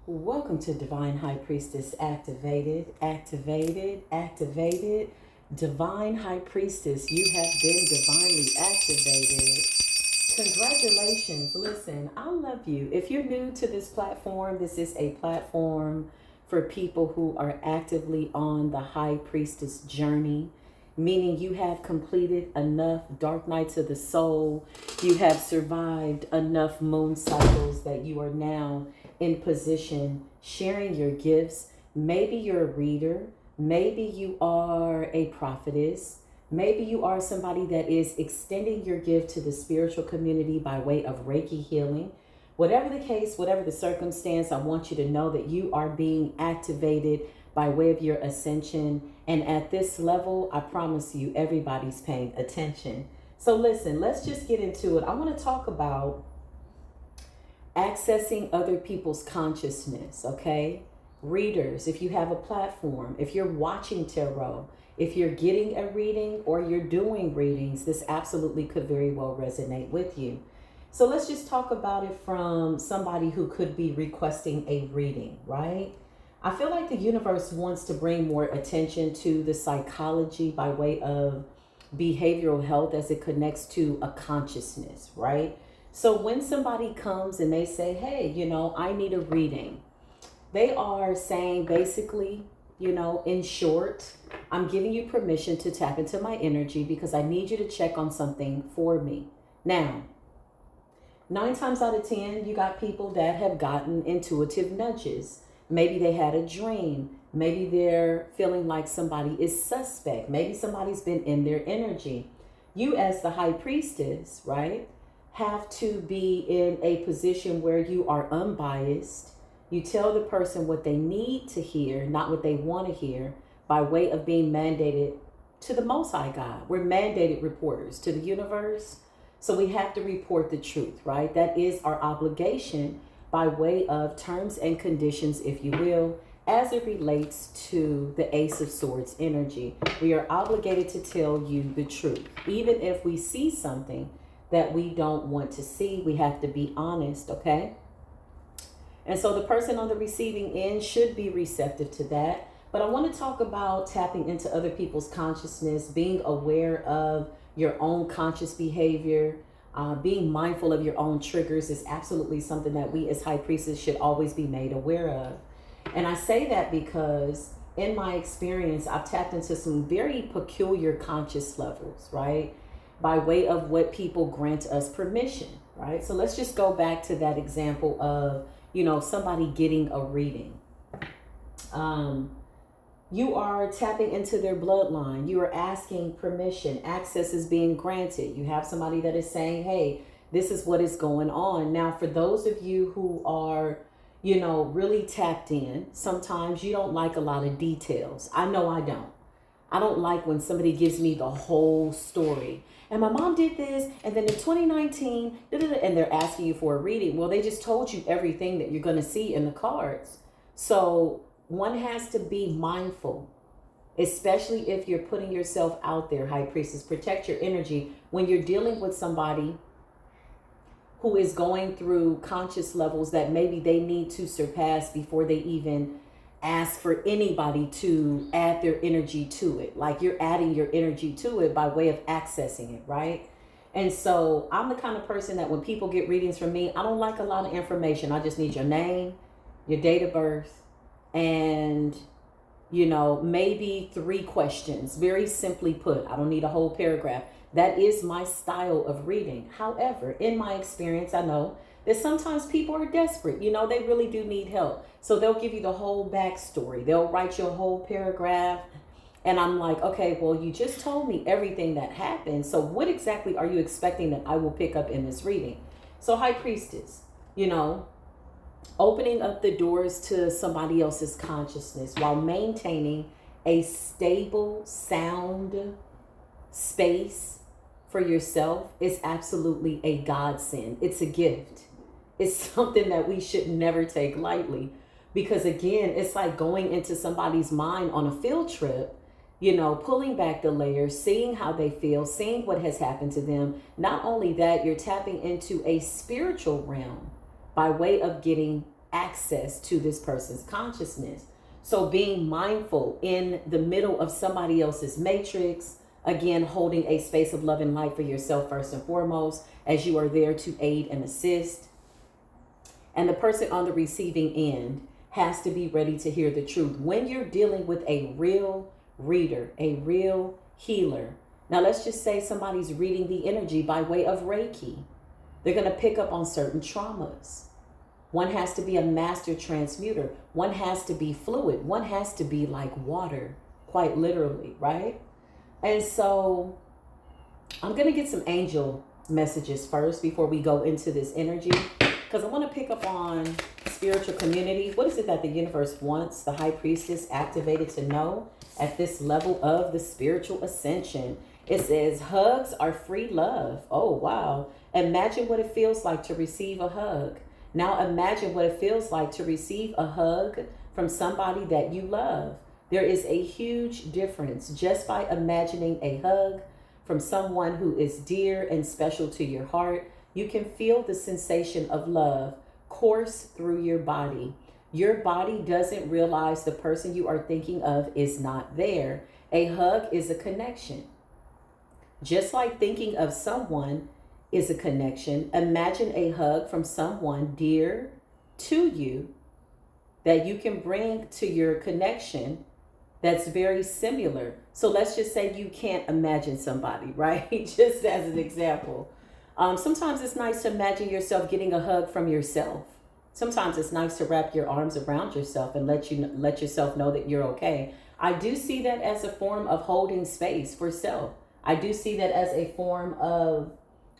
Welcome to Divine High Priestess Activated. Divine High Priestess, you have been divinely activated. Congratulations. Listen, I love you. If you're new to this platform, this is a platform for people who are actively on the High Priestess journey, meaning you have completed enough dark nights of the soul, you have survived enough moon cycles that you are now in position sharing your gifts. Maybe you're a reader, maybe you are a prophetess, maybe you are somebody that is extending your gift to the spiritual community by way of Reiki healing. Whatever the case, whatever the circumstance, I want you to know that you are being activated by way of your ascension. And at this level, I promise you, everybody's paying attention. So listen, let's just get into it. I want to talk about accessing other people's consciousness, okay? Readers, if you have a platform, if you're watching tarot, if you're getting a reading or you're doing readings, this absolutely could very well resonate with you. So let's just talk about it from somebody who could be requesting a reading, right? I feel like the universe wants to bring more attention to the psychology by way of behavioral health as it connects to a consciousness, right? So when somebody comes and they say, hey, I need a reading, they are saying basically, in short, I'm giving you permission to tap into my energy because I need you to check on something for me. Now, 9 times out of 10, you got people that have gotten intuitive nudges. Maybe they had a dream. Maybe they're feeling like somebody is suspect. Maybe somebody's been in their energy. You as the high priestess, right, have to be in a position where you are unbiased. You tell the person what they need to hear, not what they want to hear, by way of being mandated to the Most High God. We're mandated reporters to the universe. So we have to report the truth, right? That is our obligation by way of terms and conditions, if you will, as it relates to the Ace of Swords energy. We are obligated to tell you the truth. Even if we see something that we don't want to see, we have to be honest, okay? And so the person on the receiving end should be receptive to that. But I want to talk about tapping into other people's consciousness, being aware of your own conscious behavior, being mindful of your own triggers is absolutely something that we as high priestesses should always be made aware of. And I say that because in my experience, I've tapped into some very peculiar conscious levels, right? By way of what people grant us permission, right? So let's just go back to that example of, somebody getting a reading. You are tapping into their bloodline. You are asking permission. Access is being granted. You have somebody that is saying, hey, this is what is going on. Now, for those of you who are, really tapped in, sometimes you don't like a lot of details. I know I don't. I don't like when somebody gives me the whole story. And my mom did this, and then in 2019, and they're asking you for a reading. Well, they just told you everything that you're going to see in the cards. So one has to be mindful, especially if you're putting yourself out there, high priestess. Protect your energy when you're dealing with somebody who is going through conscious levels that maybe they need to surpass before they even ask for anybody to add their energy to it. Like you're adding your energy to it by way of accessing it, right? And so I'm the kind of person that when people get readings from me, I don't like a lot of information. I just need your name, your date of birth, and maybe 3 questions. Very simply put. I don't need a whole paragraph. That is my style of reading. However, in my experience, I know that sometimes people are desperate. They really do need help. So they'll give you the whole backstory. They'll write you a whole paragraph. And I'm like, okay, well, you just told me everything that happened. So what exactly are you expecting that I will pick up in this reading? So high priestess, opening up the doors to somebody else's consciousness while maintaining a stable, sound space for yourself is absolutely a godsend. It's a gift. It's something that we should never take lightly because, again, it's like going into somebody's mind on a field trip, pulling back the layers, seeing how they feel, seeing what has happened to them. Not only that, you're tapping into a spiritual realm by way of getting access to this person's consciousness. So being mindful in the middle of somebody else's matrix, again, holding a space of love and light for yourself first and foremost, as you are there to aid and assist. And the person on the receiving end has to be ready to hear the truth. When you're dealing with a real reader, a real healer. Now, let's just say somebody's reading the energy by way of Reiki. They're going to pick up on certain traumas. One has to be a master transmuter. One has to be fluid. One has to be like water, quite literally, right? And so I'm going to get some angel messages first before we go into this energy, because I want to pick up on spiritual community. What is it that the universe wants the high priestess activated to know at this level of the spiritual ascension? It says hugs are free love. Oh, wow. Imagine what it feels like to receive a hug. Now imagine what it feels like to receive a hug from somebody that you love. There is a huge difference just by imagining a hug from someone who is dear and special to your heart. You can feel the sensation of love course through your body. Your body doesn't realize the person you are thinking of is not there. A hug is a connection. Just like thinking of someone is a connection, imagine a hug from someone dear to you that you can bring to your connection that's very similar. So let's just say you can't imagine somebody, right? Just as an example. Sometimes it's nice to imagine yourself getting a hug from yourself. Sometimes it's nice to wrap your arms around yourself and let yourself know that you're okay. I do see that as a form of holding space for self. I do see that as a form of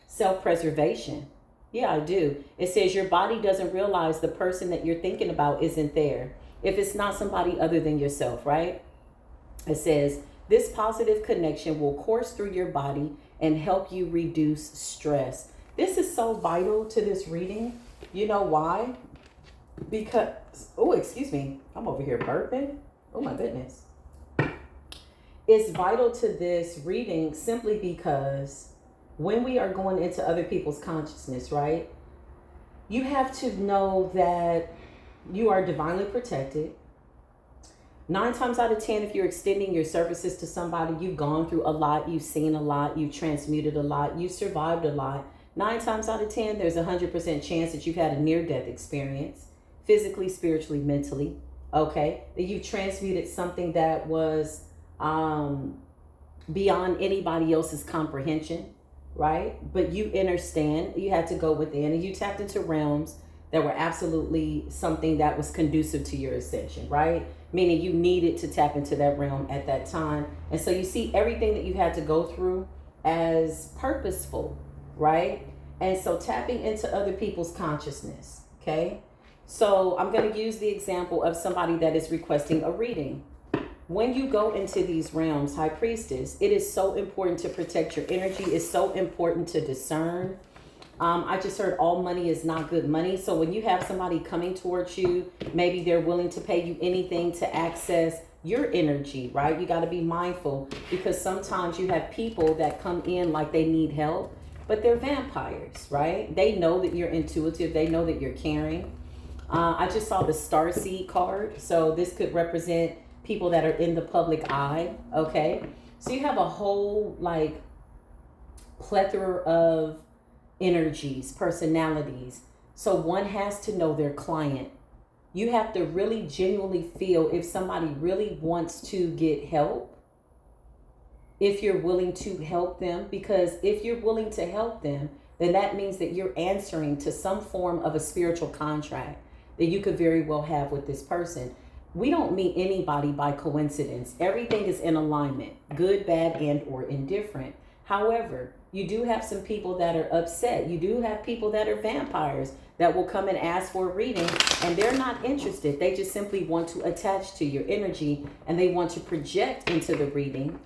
self-preservation. Yeah, I do. It says your body doesn't realize the person that you're thinking about isn't there if it's not somebody other than yourself, right? It says this positive connection will course through your body and help you reduce stress. This is so vital to this reading. You know why? Because, oh, excuse me, I'm over here burping. Oh my goodness. It's vital to this reading simply because when we are going into other people's consciousness, right? You have to know that you are divinely protected. 9 times out of 10, if you're extending your services to somebody, you've gone through a lot, you've seen a lot, you've transmuted a lot, you've survived a lot. 9 times out of 10, there's 100% chance that you've had a near-death experience, physically, spiritually, mentally, okay? That you've transmuted something that was beyond anybody else's comprehension, right? But you understand, you had to go within and you tapped into realms that were absolutely something that was conducive to your ascension, right? Meaning you needed to tap into that realm at that time. And so you see everything that you had to go through as purposeful, right? And so tapping into other people's consciousness, okay? So I'm going to use the example of somebody that is requesting a reading. When you go into these realms, High Priestess, it is so important to protect your energy. It's so important to discern. I just heard all money is not good money. So when you have somebody coming towards you, maybe they're willing to pay you anything to access your energy, right? You got to be mindful because sometimes you have people that come in like they need help, but they're vampires, right? They know that you're intuitive. They know that you're caring. I just saw the Starseed card. So this could represent people that are in the public eye, okay? So you have a whole like plethora of energies, personalities. So one has to know their client. You have to really genuinely feel if somebody really wants to get help, if you're willing to help them, because if you're willing to help them, then that means that you're answering to some form of a spiritual contract that you could very well have with this person. We don't meet anybody by coincidence. Everything is in alignment, good, bad, and or indifferent. However, you do have some people that are upset. You do have people that are vampires that will come and ask for a reading and they're not interested. They just simply want to attach to your energy and they want to project into the reading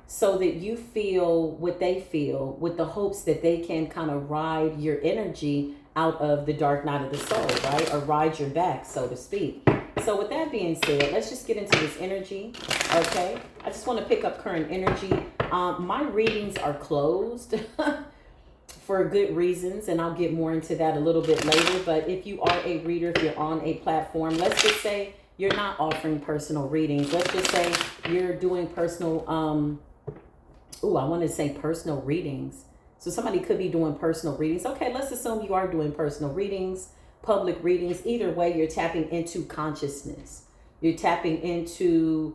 so that you feel what they feel with the hopes that they can kind of ride your energy out of the dark night of the soul, right? Or ride your back, so to speak. So with that being said, let's just get into this energy, okay? I just want to pick up current energy. My readings are closed for good reasons, and I'll get more into that a little bit later. But if you are a reader, if you're on a platform, let's just say you're not offering personal readings. Let's just say you're doing personal, I want to say personal readings. So somebody could be doing personal readings. Okay, let's assume you are doing personal readings, public readings. Either way, you're tapping into consciousness. You're tapping into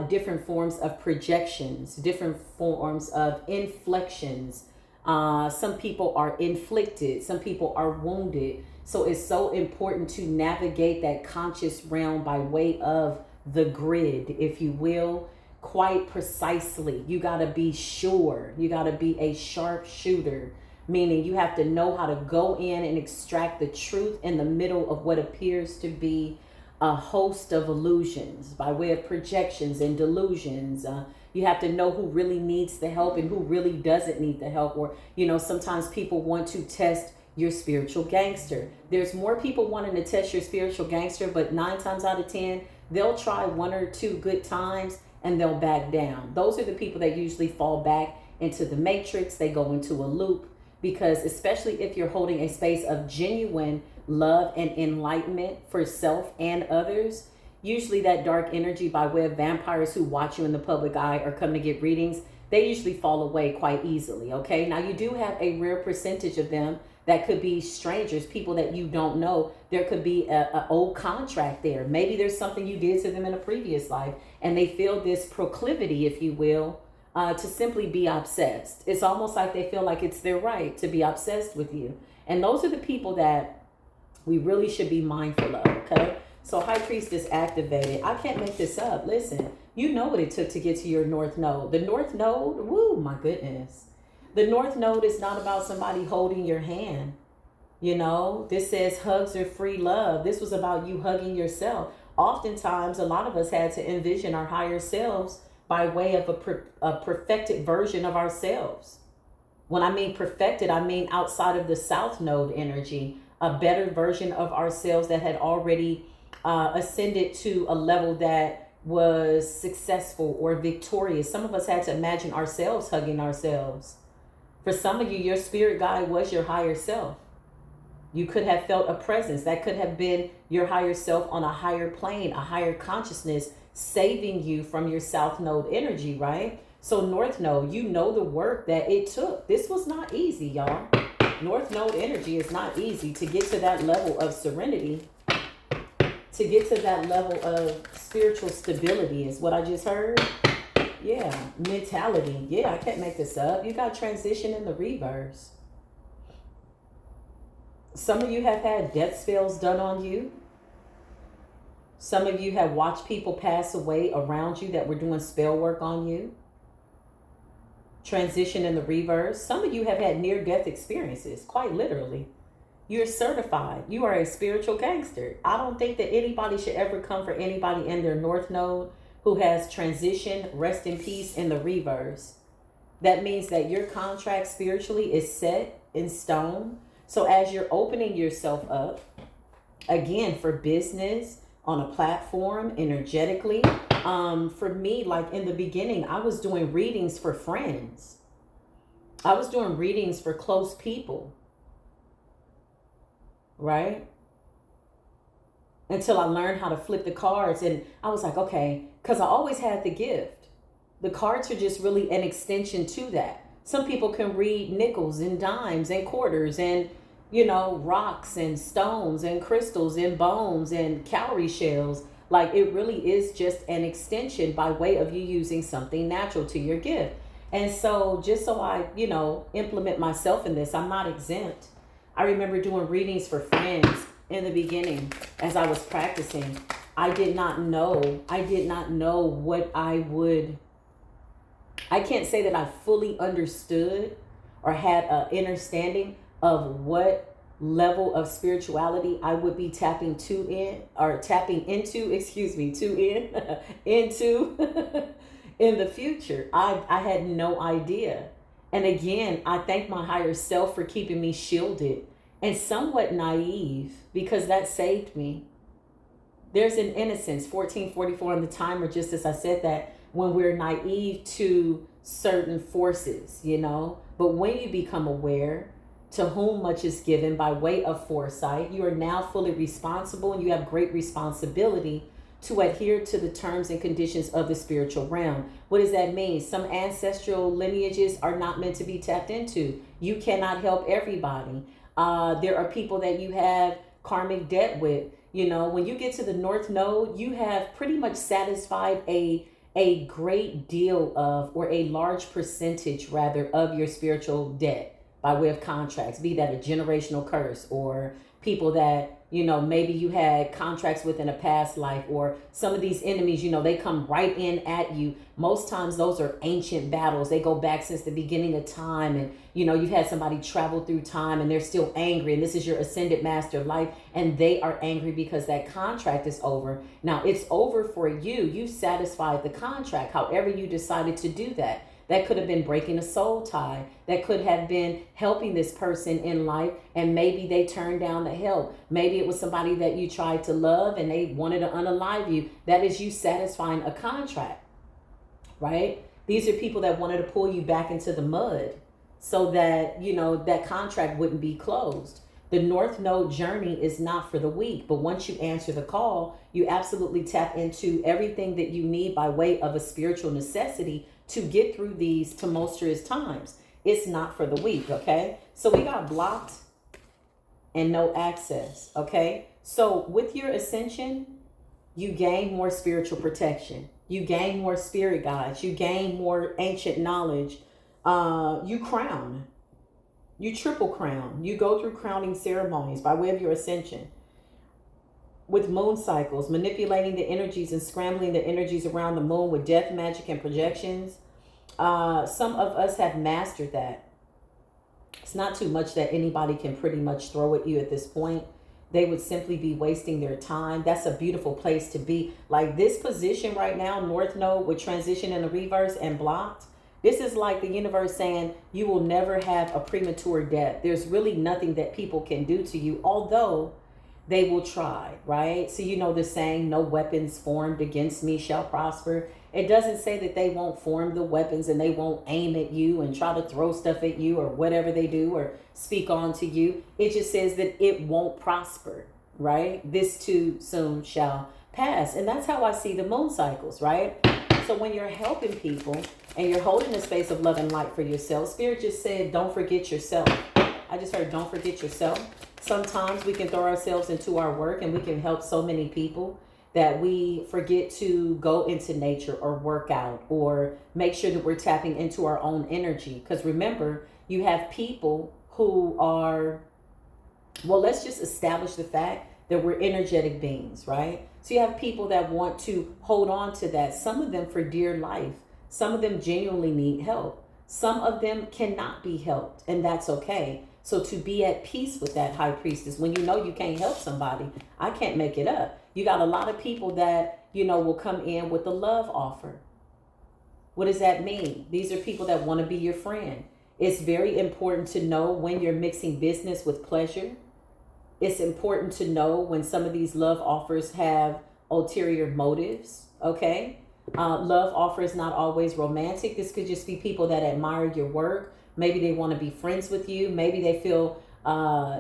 different forms of projections, different forms of inflections. Some people are inflicted, some people are wounded. So it's so important to navigate that conscious realm by way of the grid, if you will, quite precisely. You got to be sure. You got to be a sharp shooter, meaning you have to know how to go in and extract the truth in the middle of what appears to be a host of illusions by way of projections and delusions. You have to know who really needs the help and who really doesn't need the help. Or, sometimes people want to test your spiritual gangster. There's more people wanting to test your spiritual gangster, but 9 times out of 10, they'll try 1 or 2 good times and they'll back down. Those are the people that usually fall back into the matrix. They go into a loop, because especially if you're holding a space of genuine love and enlightenment for self and others, usually that dark energy by way of vampires who watch you in the public eye or come to get readings, they usually fall away quite easily. Okay, now you do have a rare percentage of them that could be strangers, people that you don't know. There could be a old contract there. Maybe there's something you did to them in a previous life, and they feel this proclivity, if you will, to simply be obsessed. It's almost like they feel like it's their right to be obsessed with you. And those are the people that we really should be mindful of, okay? So High Priestess activated. I can't make this up. Listen, you know what it took to get to your North Node. The North Node, woo, my goodness. The North Node is not about somebody holding your hand. This says hugs are free love. This was about you hugging yourself. Oftentimes, a lot of us had to envision our higher selves by way of a perfected version of ourselves. When I mean perfected, I mean outside of the South Node energy, a better version of ourselves that had already ascended to a level that was successful or victorious. Some of us had to imagine ourselves hugging ourselves. For some of you, your spirit guide was your higher self. You could have felt a presence. That could have been your higher self on a higher plane, a higher consciousness, saving you from your South Node energy, right? So North Node, you know the work that it took. This was not easy, y'all. North Node energy is not easy to get to that level of serenity, to get to that level of spiritual stability is what I just heard. Yeah, mentality. Yeah, I can't make this up. You got transition in the reverse. Some of you have had death spells done on you. Some of you have watched people pass away around you that were doing spell work on you. Transition in the reverse. Some of you have had near-death experiences, quite literally. You're certified. You are a spiritual gangster. I don't think that anybody should ever come for anybody in their North Node who has transition, rest in peace in the reverse. That means that your contract spiritually is set in stone. So as you're opening yourself up, again, for business, on a platform, energetically, for me, like in the beginning, I was doing readings for friends. I was doing readings for close people, right? Until I learned how to flip the cards. And I was like, okay, because I always had the gift. The cards are just really an extension to that. Some people can read nickels and dimes and quarters and, rocks and stones and crystals and bones and cowrie shells. Like it really is just an extension by way of you using something natural to your gift. And so just so I, implement myself in this, I'm not exempt. I remember doing readings for friends in the beginning as I was practicing. I did not know what I can't say that I fully understood or had an understanding of what level of spirituality I would be tapping into in the future. I had no idea. And again, I thank my higher self for keeping me shielded and somewhat naive, because that saved me. There's an innocence, 1444 on the timer, just as I said that, when we're naive to certain forces, But when you become aware, To whom much is given by way of foresight, you are now fully responsible and you have great responsibility to adhere to the terms and conditions of the spiritual realm. What does that mean? Some ancestral lineages are not meant to be tapped into. You cannot help everybody. There are people that you have karmic debt with. You know, when you get to the North Node, you have pretty much satisfied a great deal of, or a large percentage rather, of your spiritual debt by way of contracts, be that a generational curse or people that, you know, maybe you had contracts with in a past life, or some of these enemies, you know, they come right in at you. Most times those are ancient battles. They go back since the beginning of time. And, you know, you've had somebody travel through time and they're still angry. And this is your ascended master of life. And they are angry because that contract is over. Now it's over for you. You satisfied the contract, however you decided to do that. That could have been breaking a soul tie. That could have been helping this person in life, and maybe they turned down the help. Maybe it was somebody that you tried to love and they wanted to unalive you. That is you satisfying a contract, right? These are people that wanted to pull you back into the mud so that, you know, that contract wouldn't be closed. The North Node journey is not for the weak, but once you answer the call, you absolutely tap into everything that you need by way of a spiritual necessity to get through these tumultuous times. It's not for the weak, okay? So we got blocked and no access, okay? So with your ascension, you gain more spiritual protection. You gain more spirit guides. You gain more ancient knowledge. You crown. You triple crown. You go through crowning ceremonies by way of your ascension. With moon cycles, manipulating the energies and scrambling the energies around the moon with death magic and projections. Some of us have mastered that. It's not too much that anybody can pretty much throw at you at this point. They would simply be wasting their time. That's a beautiful place to be. Like this position right now, North Node with transition in the reverse and blocked. This is like the universe saying you will never have a premature death. There's really nothing that people can do to you, although they will try, right? So you know the saying, no weapons formed against me shall prosper. It doesn't say that they won't form the weapons and they won't aim at you and try to throw stuff at you or whatever they do or speak on to you. It just says that it won't prosper, right? This too soon shall pass. And that's how I see the moon cycles, right? So when you're helping people and you're holding a space of love and light for yourself, Spirit just said, don't forget yourself. I just heard, don't forget yourself. Sometimes we can throw ourselves into our work and we can help so many people that we forget to go into nature or work out or make sure that we're tapping into our own energy. Because remember, you have people who are, well, let's just establish the fact that we're energetic beings, right? So you have people that want to hold on to that. Some of them for dear life. Some of them genuinely need help. Some of them cannot be helped, and that's okay. So to be at peace with that, high priestess, when you know you can't help somebody, I can't make it up. You got a lot of people that, you know, will come in with a love offer. What does that mean? These are people that want to be your friend. It's very important to know when you're mixing business with pleasure. It's important to know when some of these love offers have ulterior motives, okay? Love offer is not always romantic. This could just be people that admire your work. Maybe they want to be friends with you. Maybe they feel,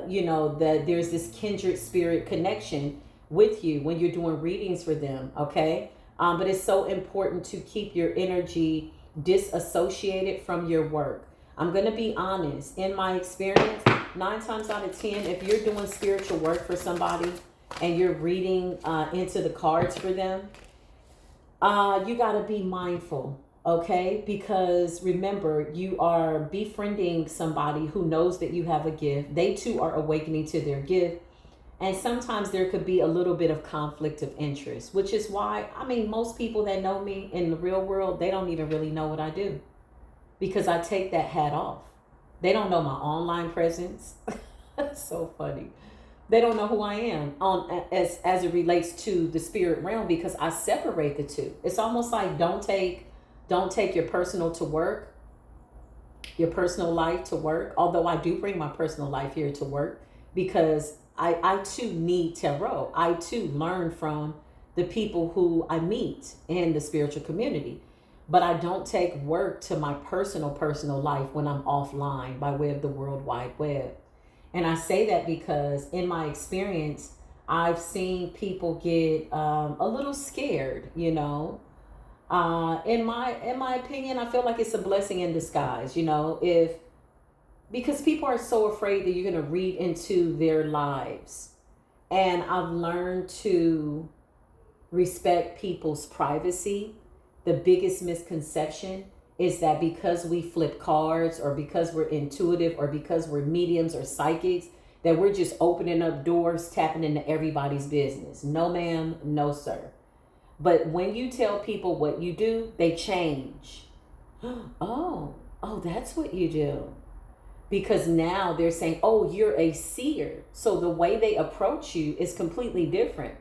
you know, that there's this kindred spirit connection with you when you're doing readings for them, okay? But it's so important to keep your energy disassociated from your work. I'm going to be honest. In my experience, 9 times out of 10, if you're doing spiritual work for somebody and you're reading into the cards for them, you got to be mindful, okay? Because remember, you are befriending somebody who knows that you have a gift. They too are awakening to their gift. And sometimes there could be a little bit of conflict of interest, which is why, I mean, most people that know me in the real world, they don't even really know what I do because I take that hat off. They don't know my online presence. That's so funny. They don't know who I am as it relates to the spirit realm because I separate the two. It's almost like don't take your personal to work, your personal life to work. Although I do bring my personal life here to work because I too need tarot. I too learn from the people who I meet in the spiritual community. But I don't take work to my personal life when I'm offline by way of the World Wide Web. And I say that because in my experience, I've seen people get a little scared, you know. In my opinion, I feel like it's a blessing in disguise, you know, if because people are so afraid that you're going to read into their lives. And I've learned to respect people's privacy. The biggest misconception is that because we flip cards or because we're intuitive or because we're mediums or psychics, that we're just opening up doors, tapping into everybody's business. No, ma'am, no, sir. But when you tell people what you do, they change. Oh, that's what you do. Because now they're saying, oh, you're a seer. So the way they approach you is completely different.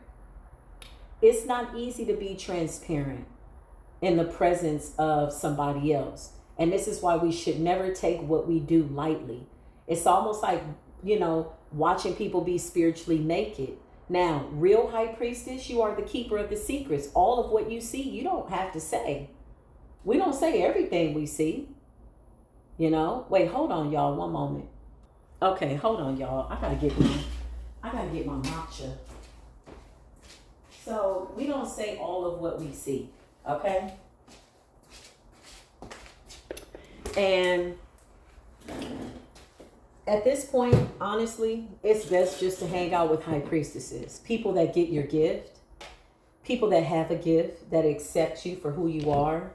It's not easy to be transparent in the presence of somebody else. And this is why we should never take what we do lightly. It's almost like, you know, watching people be spiritually naked. Now, real high priestess, you are the keeper of the secrets. All of what you see, you don't have to say. We don't say everything we see. You know, wait, hold on, y'all, one moment. Okay, hold on, y'all. I gotta get my matcha. So we don't say all of what we see, okay? And at this point, honestly, it's best just to hang out with high priestesses, people that get your gift, people that have a gift, that accept you for who you are,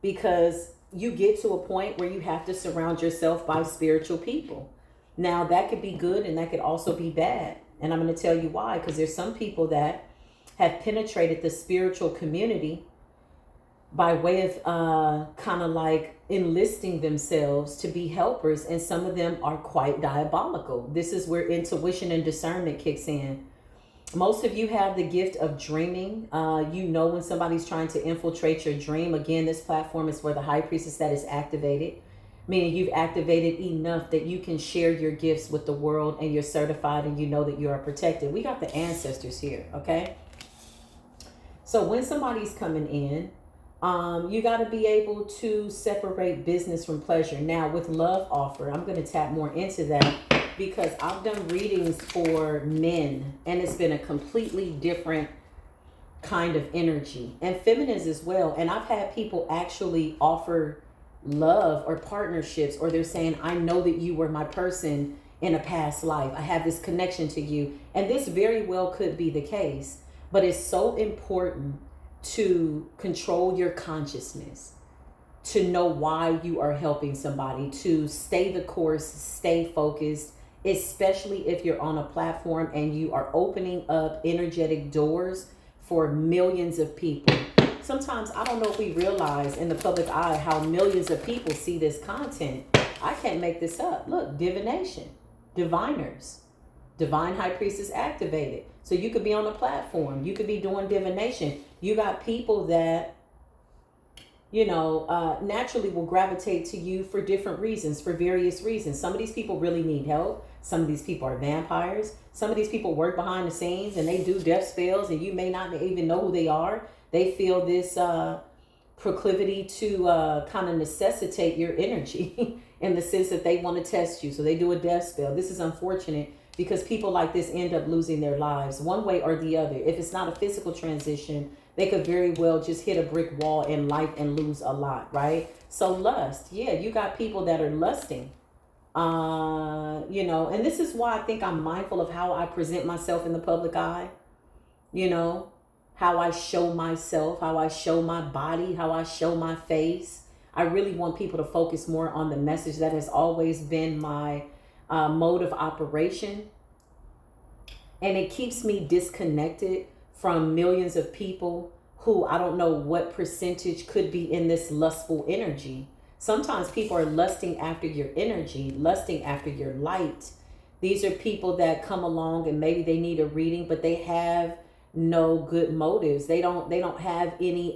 because you get to a point where you have to surround yourself by spiritual people. Now, that could be good and that could also be bad. And I'm going to tell you why, because there's some people that have penetrated the spiritual community by way of kind of like enlisting themselves to be helpers. And some of them are quite diabolical. This is where intuition and discernment kicks in. Most of you have the gift of dreaming. You know when somebody's trying to infiltrate your dream. Again, this platform is for the high priestess that is activated, meaning you've activated enough that you can share your gifts with the world and you're certified and you know that you are protected. We got the ancestors here, okay? So when somebody's coming in, you got to be able to separate business from pleasure. Now, with love offer, I'm going to tap more into that, because I've done readings for men and it's been a completely different kind of energy, and feminines as well. And I've had people actually offer love or partnerships, or they're saying, I know that you were my person in a past life. I have this connection to you. And this very well could be the case, but it's so important to control your consciousness, to know why you are helping somebody, to stay the course, stay focused, especially if you're on a platform and you are opening up energetic doors for millions of people. Sometimes I don't know if we realize in the public eye how millions of people see this content. I can't make this up. Look, divination, diviners, divine high priestess activated. So you could be on a platform. You could be doing divination. You got people that, you know, naturally will gravitate to you for different reasons, for various reasons. Some of these people really need help. Some of these people are vampires. Some of these people work behind the scenes and they do death spells and you may not even know who they are. They feel this proclivity to kind of necessitate your energy in the sense that they want to test you. So they do a death spell. This is unfortunate because people like this end up losing their lives one way or the other. If it's not a physical transition, they could very well just hit a brick wall in life and lose a lot, right? So lust, yeah, you got people that are lusting, you know, and this is why I think I'm mindful of how I present myself in the public eye, you know, how I show myself, how I show my body, how I show my face. I really want people to focus more on the message. That has always been my mode of operation. And it keeps me disconnected from millions of people who I don't know what percentage could be in this lustful energy. Sometimes people are lusting after your energy, lusting after your light. These are people that come along and maybe they need a reading, but they have no good motives. They don't have any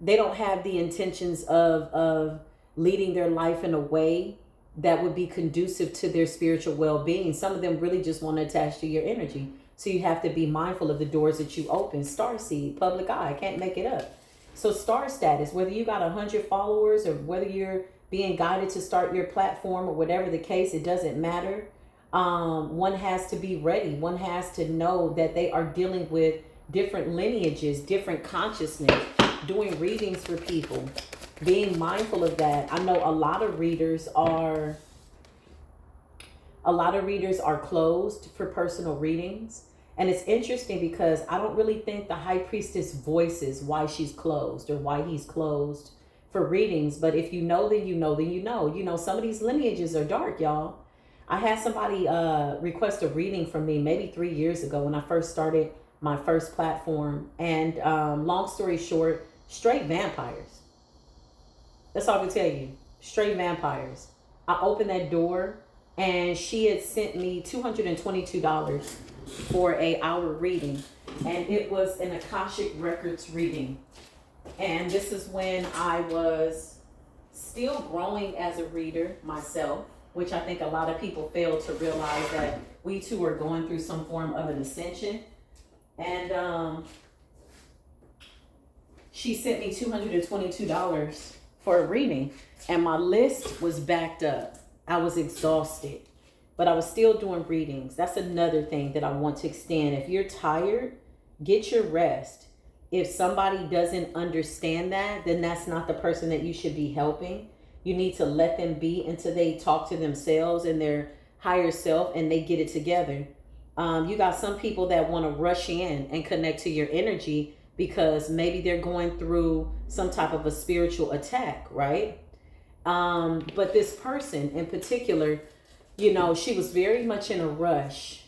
they don't have the intentions of leading their life in a way that would be conducive to their spiritual well-being. Some of them really just want to attach to your energy. So you have to be mindful of the doors that you open. Starseed, public eye, I can't make it up. So star status, whether you got 100 followers or whether you're being guided to start your platform or whatever the case, it doesn't matter. One has to be ready. One has to know that they are dealing with different lineages, different consciousness, doing readings for people, being mindful of that. I know a lot of readers are closed for personal readings. And it's interesting because I don't really think the high priestess voices why she's closed or why he's closed for readings. But if you know, then you know, then you know. You know, some of these lineages are dark, y'all. I had somebody request a reading from me maybe 3 years ago when I first started my first platform. And long story short, straight vampires. That's all I can tell you. Straight vampires. I opened that door and she had sent me $222 for an hour reading. And it was an Akashic Records reading. And this is when I was still growing as a reader myself, which I think a lot of people fail to realize that we too are going through some form of an ascension. And she sent me $222 for a reading, and my list was backed up. I was exhausted, but I was still doing readings. That's another thing that I want to extend. If you're tired, get your rest. If somebody doesn't understand that, then that's not the person that you should be helping. You need to let them be until they talk to themselves and their higher self and they get it together. You got some people that want to rush in and connect to your energy because maybe they're going through some type of a spiritual attack, right? But this person in particular, you know, she was very much in a rush.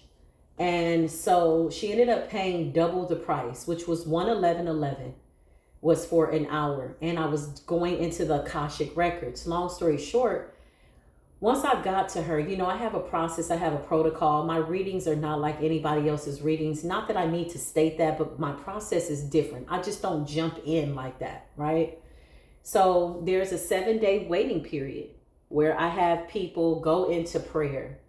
And so she ended up paying double the price, which was $111.11 was for an hour. And I was going into the Akashic Records. Long story short, once I got to her, you know, I have a process, I have a protocol. My readings are not like anybody else's readings. Not that I need to state that, but my process is different. I just don't jump in like that, right? So there's a 7-day waiting period where I have people go into prayer.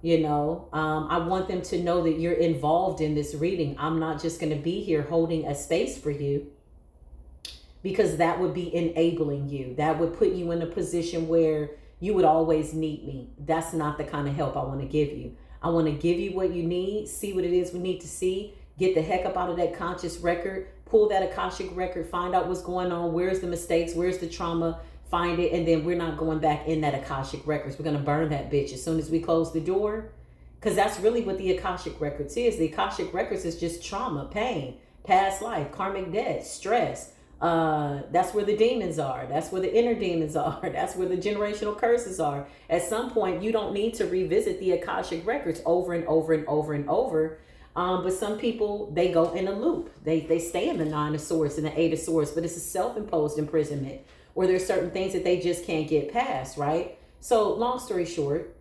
You know, I want them to know that you're involved in this reading. I'm not just going to be here holding a space for you, because that would be enabling you. That would put you in a position where you would always need me. That's not the kind of help I want to give you. I want to give you what you need, see what it is we need to see, get the heck up out of that conscious record, pull that Akashic record, find out what's going on, where's the mistakes, where's the trauma, find it, and then we're not going back in that Akashic Records. We're going to burn that bitch as soon as we close the door, because that's really what the Akashic Records is. The Akashic Records is just trauma, pain, past life, karmic debt, stress. That's where the demons are. That's where the inner demons are. That's where the generational curses are. At some point, you don't need to revisit the Akashic Records over and over and over and over. But some people, they go in a loop. They stay in the 9 of Swords and the 8 of Swords, but it's a self-imposed imprisonment, or there's certain things that they just can't get past, right? So long story short,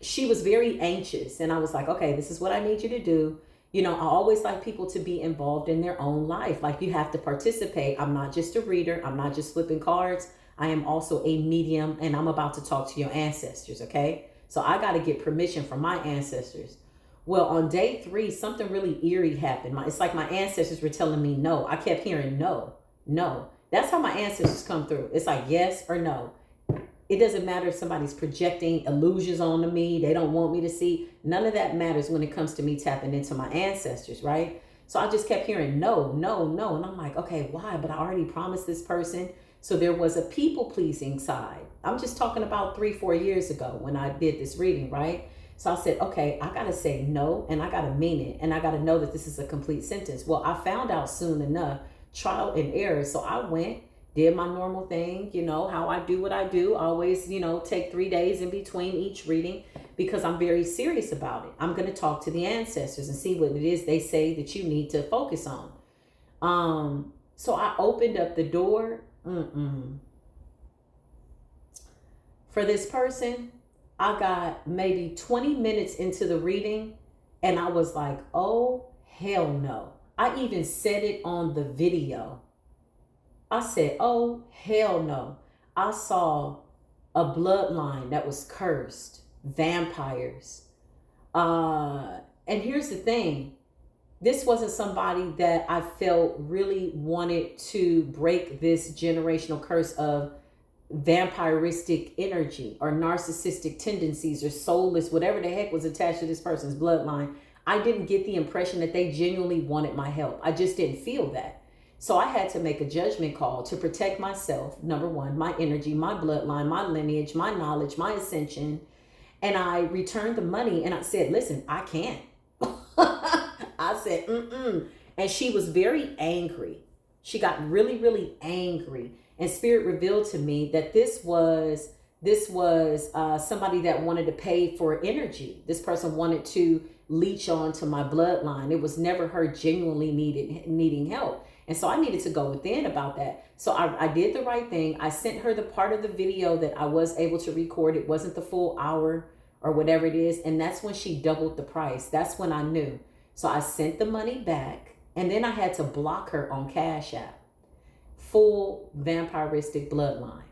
she was very anxious, and I was like, okay, this is what I need you to do. You know, I always like people to be involved in their own life. Like, you have to participate. I'm not just a reader. I'm not just flipping cards. I am also a medium, and I'm about to talk to your ancestors, okay? So I got to get permission from my ancestors. Well, on day 3, something really eerie happened. It's like my ancestors were telling me no. I kept hearing no. No. That's how my ancestors come through. It's like yes or no. It doesn't matter if somebody's projecting illusions onto me. They don't want me to see. None of that matters when it comes to me tapping into my ancestors, right? So I just kept hearing no, no, no. And I'm like, okay, why? But I already promised this person. So there was a people-pleasing side. I'm just talking about 3-4 years ago when I did this reading, right? So I said, okay, I got to say no, and I got to mean it. And I got to know that this is a complete sentence. Well, I found out soon enough, trial and error. So I went, did my normal thing, you know, how I do what I do. I always, you know, take 3 days in between each reading because I'm very serious about it. I'm going to talk to the ancestors and see what it is they say that you need to focus on. So I opened up the door. For this person, I got maybe 20 minutes into the reading and I was like, oh, hell no. I even said it on the video. I said, oh, hell no. I saw a bloodline that was cursed, vampires. And here's the thing. This wasn't somebody that I felt really wanted to break this generational curse of vampiristic energy or narcissistic tendencies or soulless, whatever the heck was attached to this person's bloodline. I didn't get the impression that they genuinely wanted my help. I just didn't feel that. So I had to make a judgment call to protect myself. Number one, my energy, my bloodline, my lineage, my knowledge, my ascension. And I returned the money and I said, listen, I can't. I said, mm-mm. And she was very angry. She got really, really angry. And Spirit revealed to me that this was somebody that wanted to pay for energy. This person wanted to leech on to my bloodline. It was never her genuinely needing help. And so I needed to go within about that. So I did the right thing. I sent her the part of the video that I was able to record. It wasn't the full hour or whatever it is. And that's when she doubled the price. That's when I knew. So I sent the money back. And then I had to block her on Cash App. Full vampiristic bloodline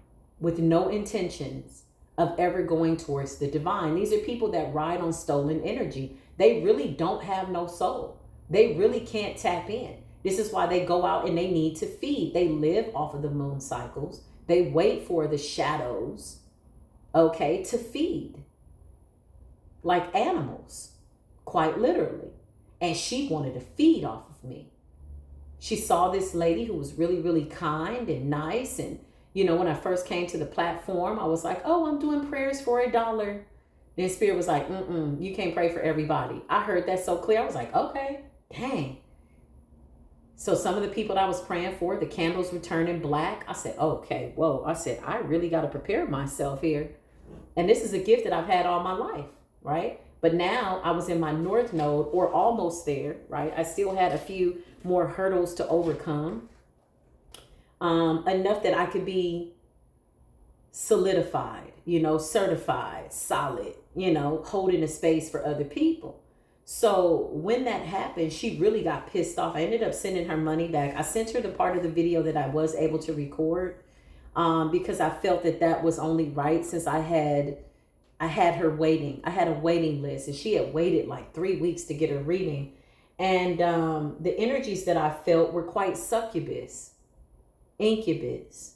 with no intentions of ever going towards the divine. These are people that ride on stolen energy. They really don't have no soul. They really can't tap in. This is why they go out and they need to feed. They live off of the moon cycles. They wait for the shadows, okay, to feed. Like animals, quite literally. And she wanted to feed off of me. She saw this lady who was really, really kind and nice. And, you know, when I first came to the platform, I was like, oh, I'm doing prayers for $1. Then Spirit was like, you can't pray for everybody. I heard that so clear. I was like, okay, dang. So some of the people that I was praying for, the candles were turning black. I said, okay, whoa. I said, I really got to prepare myself here. And this is a gift that I've had all my life, right? But now I was in my North Node or almost there, right? I still had a few more hurdles to overcome. Enough that I could be solidified, you know, certified, solid, you know, holding a space for other people. So when that happened, she really got pissed off. I ended up sending her money back. I sent her the part of the video that I was able to record because I felt that that was only right since I had her waiting. I had a waiting list and she had waited like 3 weeks to get her reading. And the energies that I felt were quite succubus, incubus.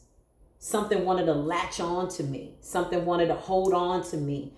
Something wanted to latch on to me. Something wanted to hold on to me.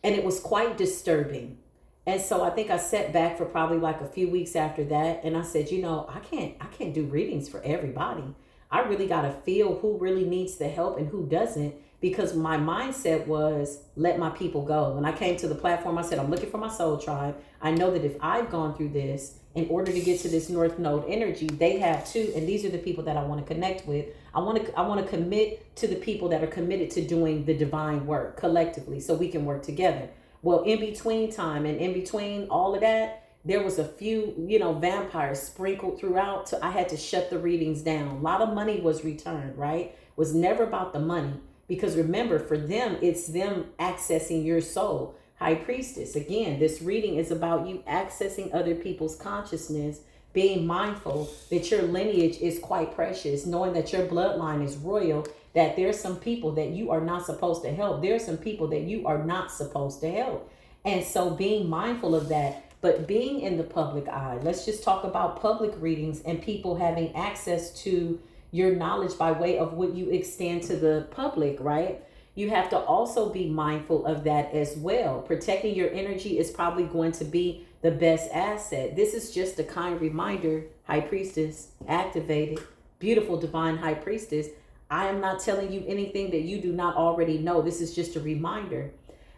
And it was quite disturbing. And so I think I sat back for probably like a few weeks after that. And I said, you know, I can't do readings for everybody. I really got to feel who really needs the help and who doesn't. Because my mindset was, let my people go. When I came to the platform, I said, I'm looking for my soul tribe. I know that if I've gone through this, in order to get to this North Node energy, they have too. And these are the people that I want to connect with. I want to commit to the people that are committed to doing the divine work collectively so we can work together. Well, in between time and in between all of that, there was a few, you know, vampires sprinkled throughout. So I had to shut the readings down. A lot of money was returned, right? It was never about the money. Because remember, for them, it's them accessing your soul. High Priestess, again, this reading is about you accessing other people's consciousness, being mindful that your lineage is quite precious, knowing that your bloodline is royal, that there's some people that you are not supposed to help. There's some people that you are not supposed to help. And so being mindful of that, but being in the public eye, let's just talk about public readings and people having access to your knowledge by way of what you extend to the public, right? You have to also be mindful of that as well. Protecting your energy is probably going to be the best asset. This is just a kind reminder, High Priestess, activated, beautiful divine High Priestess. I am not telling you anything that you do not already know. This is just a reminder.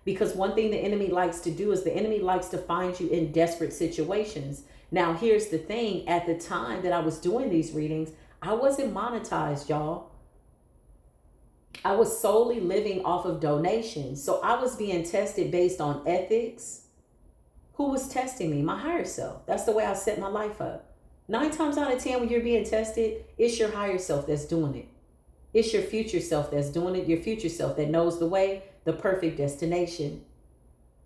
Because one thing the enemy likes to do is the enemy likes to find you in desperate situations. Now, here's the thing. At the time that I was doing these readings, I wasn't monetized, y'all. I was solely living off of donations. So I was being tested based on ethics. Who was testing me? My higher self. That's the way I set my life up. 9 times out of 10 when you're being tested, it's your higher self that's doing it. It's your future self that's doing it. Your future self that knows the way, the perfect destination.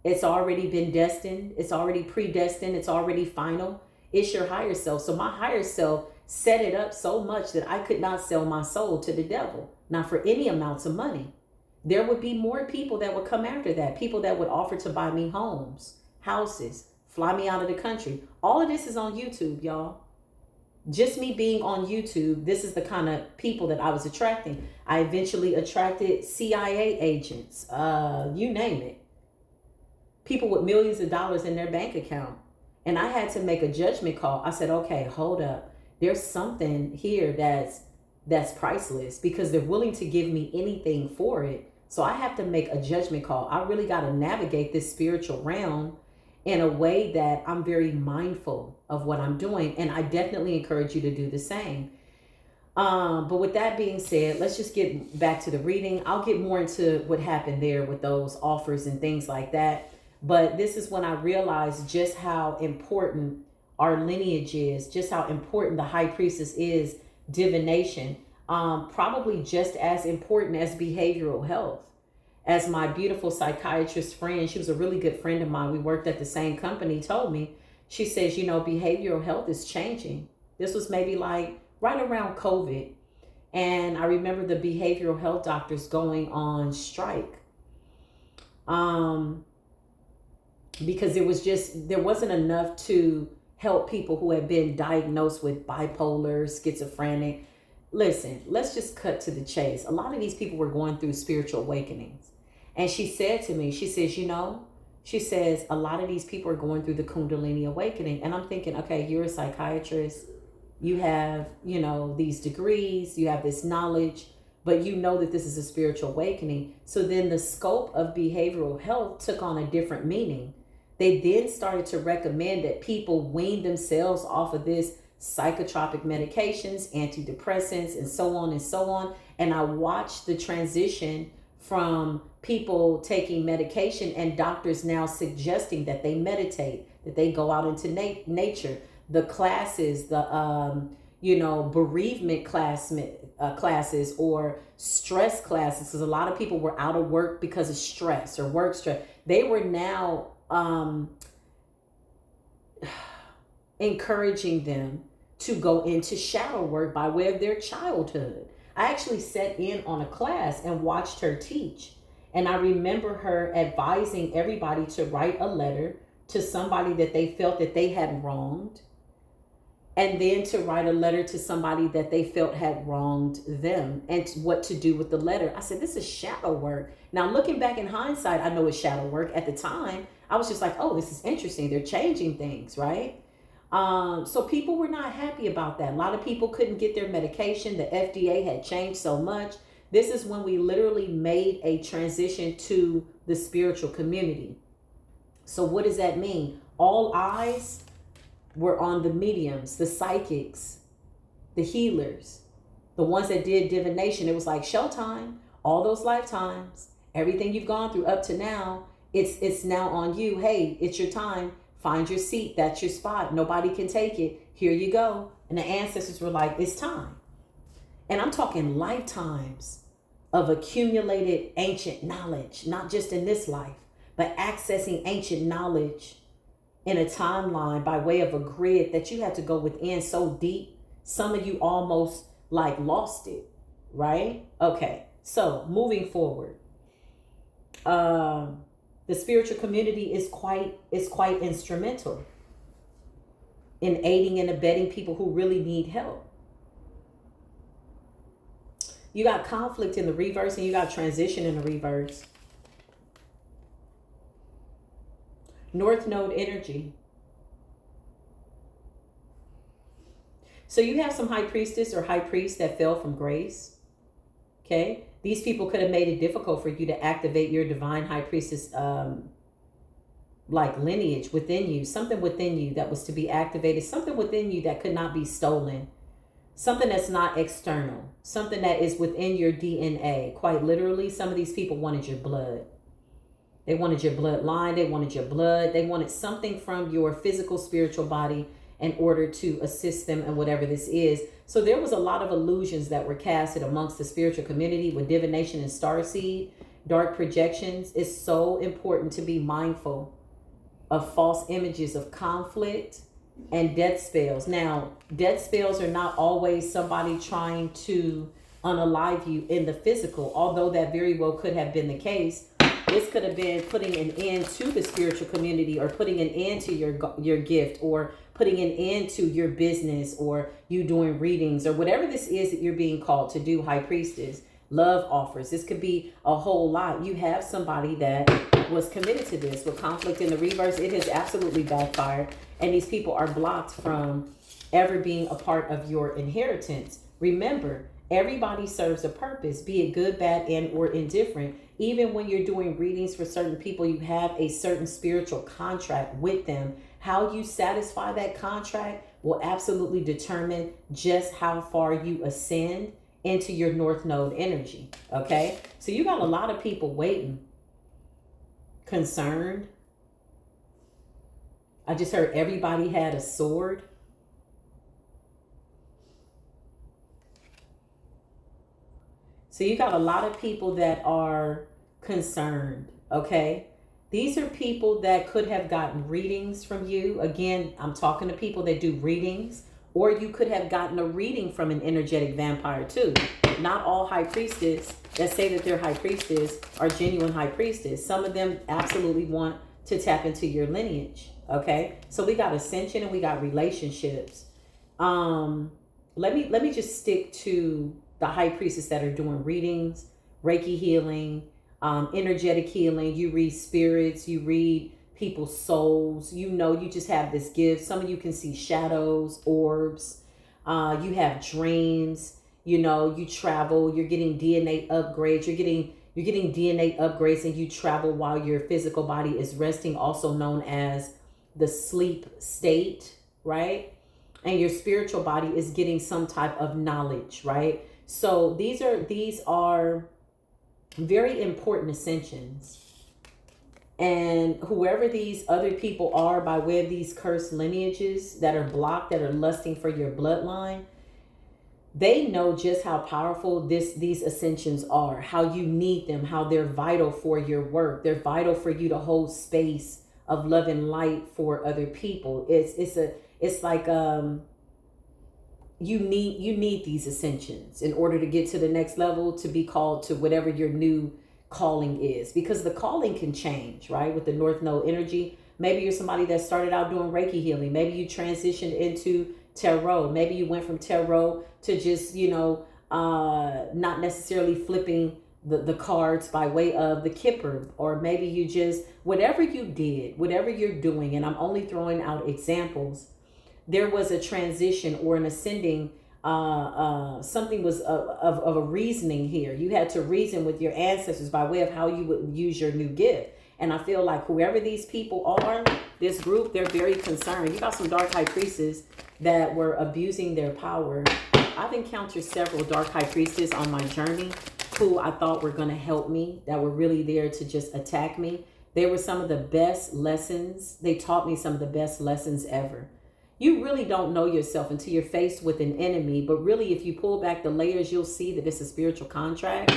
It's already been destined. It's already predestined. It's already final. It's your higher self. So my higher self set it up so much that I could not sell my soul to the devil, not for any amounts of money. There would be more people that would come after that, people that would offer to buy me homes, houses, fly me out of the country. All of this is on YouTube, y'all. Just me being on YouTube, this is the kind of people that I was attracting. I eventually attracted CIA agents, you name it. People with millions of dollars in their bank account. And I had to make a judgment call. I said, okay, hold up. There's something here that's priceless, because they're willing to give me anything for it. So I have to make a judgment call. I really got to navigate this spiritual realm in a way that I'm very mindful of what I'm doing. And I definitely encourage you to do the same. But with that being said, let's just get back to the reading. I'll get more into what happened there with those offers and things like that. But this is when I realized just how important our lineage is, just how important the high priestess is, divination, probably just as important as behavioral health. As my beautiful psychiatrist friend, she was a really good friend of mine, we worked at the same company, told me, she says, you know, behavioral health is changing. This was maybe like right around COVID. And I remember the behavioral health doctors going on strike. Because there wasn't enough to help people who had been diagnosed with bipolar, schizophrenic. Listen, let's just cut to the chase. A lot of these people were going through spiritual awakenings. And she said to me, she says, you know, she says, a lot of these people are going through the Kundalini awakening. And I'm thinking, okay, you're a psychiatrist. You have, you know, these degrees, you have this knowledge, but you know that this is a spiritual awakening. So then the scope of behavioral health took on a different meaning. They then started to recommend that people wean themselves off of this psychotropic medications, antidepressants, and so on and so on. And I watched the transition from people taking medication and doctors now suggesting that they meditate, that they go out into nature. The classes, the bereavement classes or stress classes, because a lot of people were out of work because of stress or work stress. They were now encouraging them to go into shadow work by way of their childhood. I actually sat in on a class and watched her teach. And I remember her advising everybody to write a letter to somebody that they felt that they had wronged, and then to write a letter to somebody that they felt had wronged them, and what to do with the letter. I said, this is shadow work. Now, looking back in hindsight, I know it's shadow work. At the time, I was just like, oh, this is interesting. They're changing things, right? So people were not happy about that. A lot of people couldn't get their medication. The FDA had changed so much. This is when we literally made a transition to the spiritual community. So what does that mean? All eyes were on the mediums, the psychics, the healers, the ones that did divination. It was like showtime, all those lifetimes, everything you've gone through up to now, it's now on you. Hey, it's your time. Find your seat. That's your spot. Nobody can take it. Here you go. And the ancestors were like, it's time. And I'm talking lifetimes of accumulated ancient knowledge, not just in this life, but accessing ancient knowledge in a timeline by way of a grid that you had to go within so deep. Some of you almost like lost it, right? Okay, so moving forward, the spiritual community is quite instrumental in aiding and abetting people who really need help. You got conflict in the reverse and you got transition in the reverse. North Node energy. So you have some high priestess or high priest that fell from grace. Okay. These people could have made it difficult for you to activate your divine high priestess like lineage within you. Something within you that was to be activated. Something within you that could not be stolen. Something that's not external. Something that is within your DNA. Quite literally, some of these people wanted your blood. They wanted your bloodline. They wanted your blood. They wanted something from your physical, spiritual body in order to assist them in whatever this is. So there was a lot of illusions that were casted amongst the spiritual community with divination and starseed, dark projections. It's so important to be mindful of false images of conflict and death spells. Now, death spells are not always somebody trying to unalive you in the physical, although that very well could have been the case. This could have been putting an end to the spiritual community, or putting an end to your gift, or putting an end to your business, or you doing readings, or whatever this is that you're being called to do, High Priestess. Love offers. This could be a whole lot. You have somebody that was committed to this. With conflict in the reverse, it has absolutely backfired. And these people are blocked from ever being a part of your inheritance. Remember, everybody serves a purpose, be it good, bad, and or indifferent. Even when you're doing readings for certain people, you have a certain spiritual contract with them. How you satisfy that contract will absolutely determine just how far you ascend into your North Node energy. Okay? So you got a lot of people waiting, concerned. I just heard everybody had a sword. So you got a lot of people that are concerned, okay? These are people that could have gotten readings from you. Again, I'm talking to people that do readings, or you could have gotten a reading from an energetic vampire too. Not all high priestess that say that they're high priestess are genuine high priestess. Some of them absolutely want to tap into your lineage, okay? So we got ascension and we got relationships. Let me just stick to the high priestess that are doing readings, Reiki healing, energetic healing. You read spirits, you read people's souls. You know, you just have this gift. Some of you can see shadows, orbs. You have dreams. You know, you travel. You're getting DNA upgrades. You're getting DNA upgrades, and you travel while your physical body is resting, also known as the sleep state, right? And your spiritual body is getting some type of knowledge, right? So these are very important ascensions. And whoever these other people are, by way of these cursed lineages that are blocked, that are lusting for your bloodline, they know just how powerful these ascensions are, how you need them, how they're vital for your work. They're vital for you to hold space of love and light for other people. It's like you need these ascensions in order to get to the next level, to be called to whatever your new calling is, because the calling can change, right? With the North Node energy, maybe you're somebody that started out doing Reiki healing. Maybe you transitioned into tarot. Maybe you went from tarot to just, not necessarily flipping the cards by way of the Kipper, or maybe you just, whatever you did, whatever you're doing, and I'm only throwing out examples, there was a transition or an ascending, something was of a reasoning here. You had to reason with your ancestors by way of how you would use your new gift. And I feel like whoever these people are, this group, they're very concerned. You got some dark high priestesses that were abusing their power. I've encountered several dark high priestesses on my journey who I thought were going to help me, that were really there to just attack me. They were some of the best lessons. They taught me some of the best lessons ever. You really don't know yourself until you're faced with an enemy. But really, if you pull back the layers, you'll see that it's a spiritual contract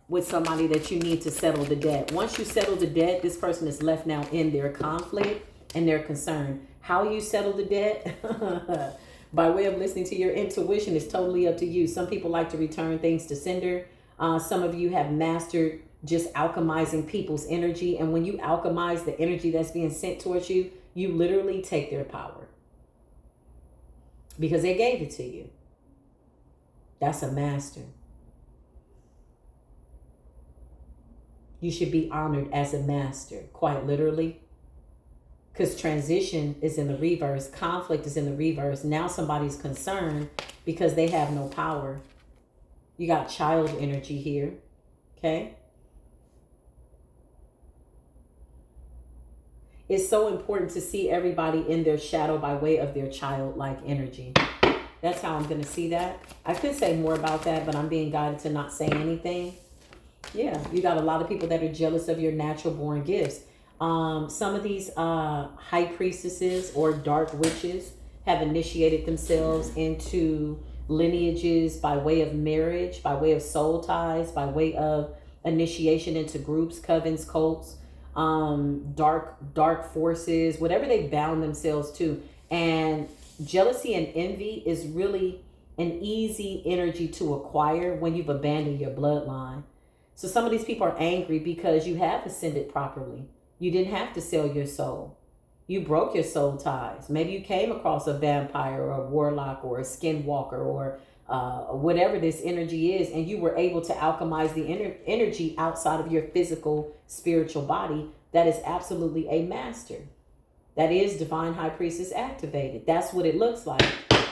with somebody that you need to settle the debt. Once you settle the debt, this person is left now in their conflict and their concern. How you settle the debt, by way of listening to your intuition, is totally up to you. Some people like to return things to sender. Some of you have mastered just alchemizing people's energy. And when you alchemize the energy that's being sent towards you, you literally take their power, because they gave it to you. That's a master. You should be honored as a master, quite literally. Because transition is in the reverse. Conflict is in the reverse. Now somebody's concerned because they have no power. You got child energy here. Okay? It's so important to see everybody in their shadow by way of their childlike energy. That's how I'm going to see that. I could say more about that, but I'm being guided to not say anything. Yeah, you got a lot of people that are jealous of your natural born gifts. Some of these high priestesses or dark witches have initiated themselves into lineages by way of marriage, by way of soul ties, by way of initiation into groups, covens, cults, dark forces, whatever they bound themselves to. And jealousy and envy is really an easy energy to acquire when you've abandoned your bloodline. So some of these people are angry because you have ascended properly. You didn't have to sell your soul. You broke your soul ties. Maybe you came across a vampire or a warlock or a skinwalker or whatever this energy is, and you were able to alchemize the energy outside of your physical, spiritual body. That is absolutely a master. That is divine high priestess activated. That's what it looks like.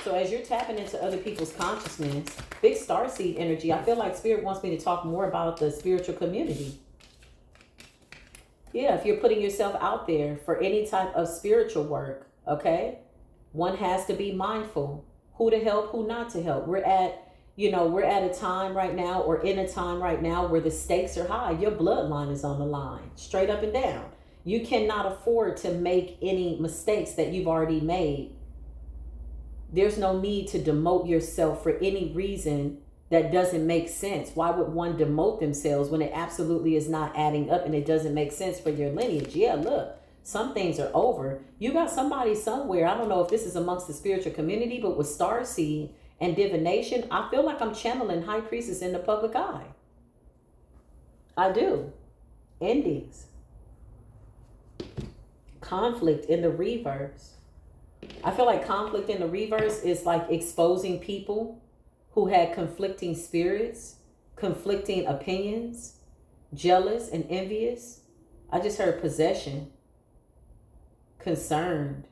So as you're tapping into other people's consciousness, big starseed energy, I feel like Spirit wants me to talk more about the spiritual community. Yeah, if you're putting yourself out there for any type of spiritual work, okay, one has to be mindful who to help, who not to help. We're at a time right now, or in a time right now, where the stakes are high. Your bloodline is on the line, straight up and down. You cannot afford to make any mistakes that you've already made. There's no need to demote yourself for any reason that doesn't make sense. Why would one demote themselves when it absolutely is not adding up and it doesn't make sense for your lineage? Yeah, look, some things are over. You got somebody somewhere. I don't know if this is amongst the spiritual community, but with starseed and divination, I feel like I'm channeling high priestess in the public eye. I do. Endings. Conflict in the reverse. I feel like conflict in the reverse is like exposing people who had conflicting spirits, conflicting opinions, jealous and envious. I just heard possession, concerned.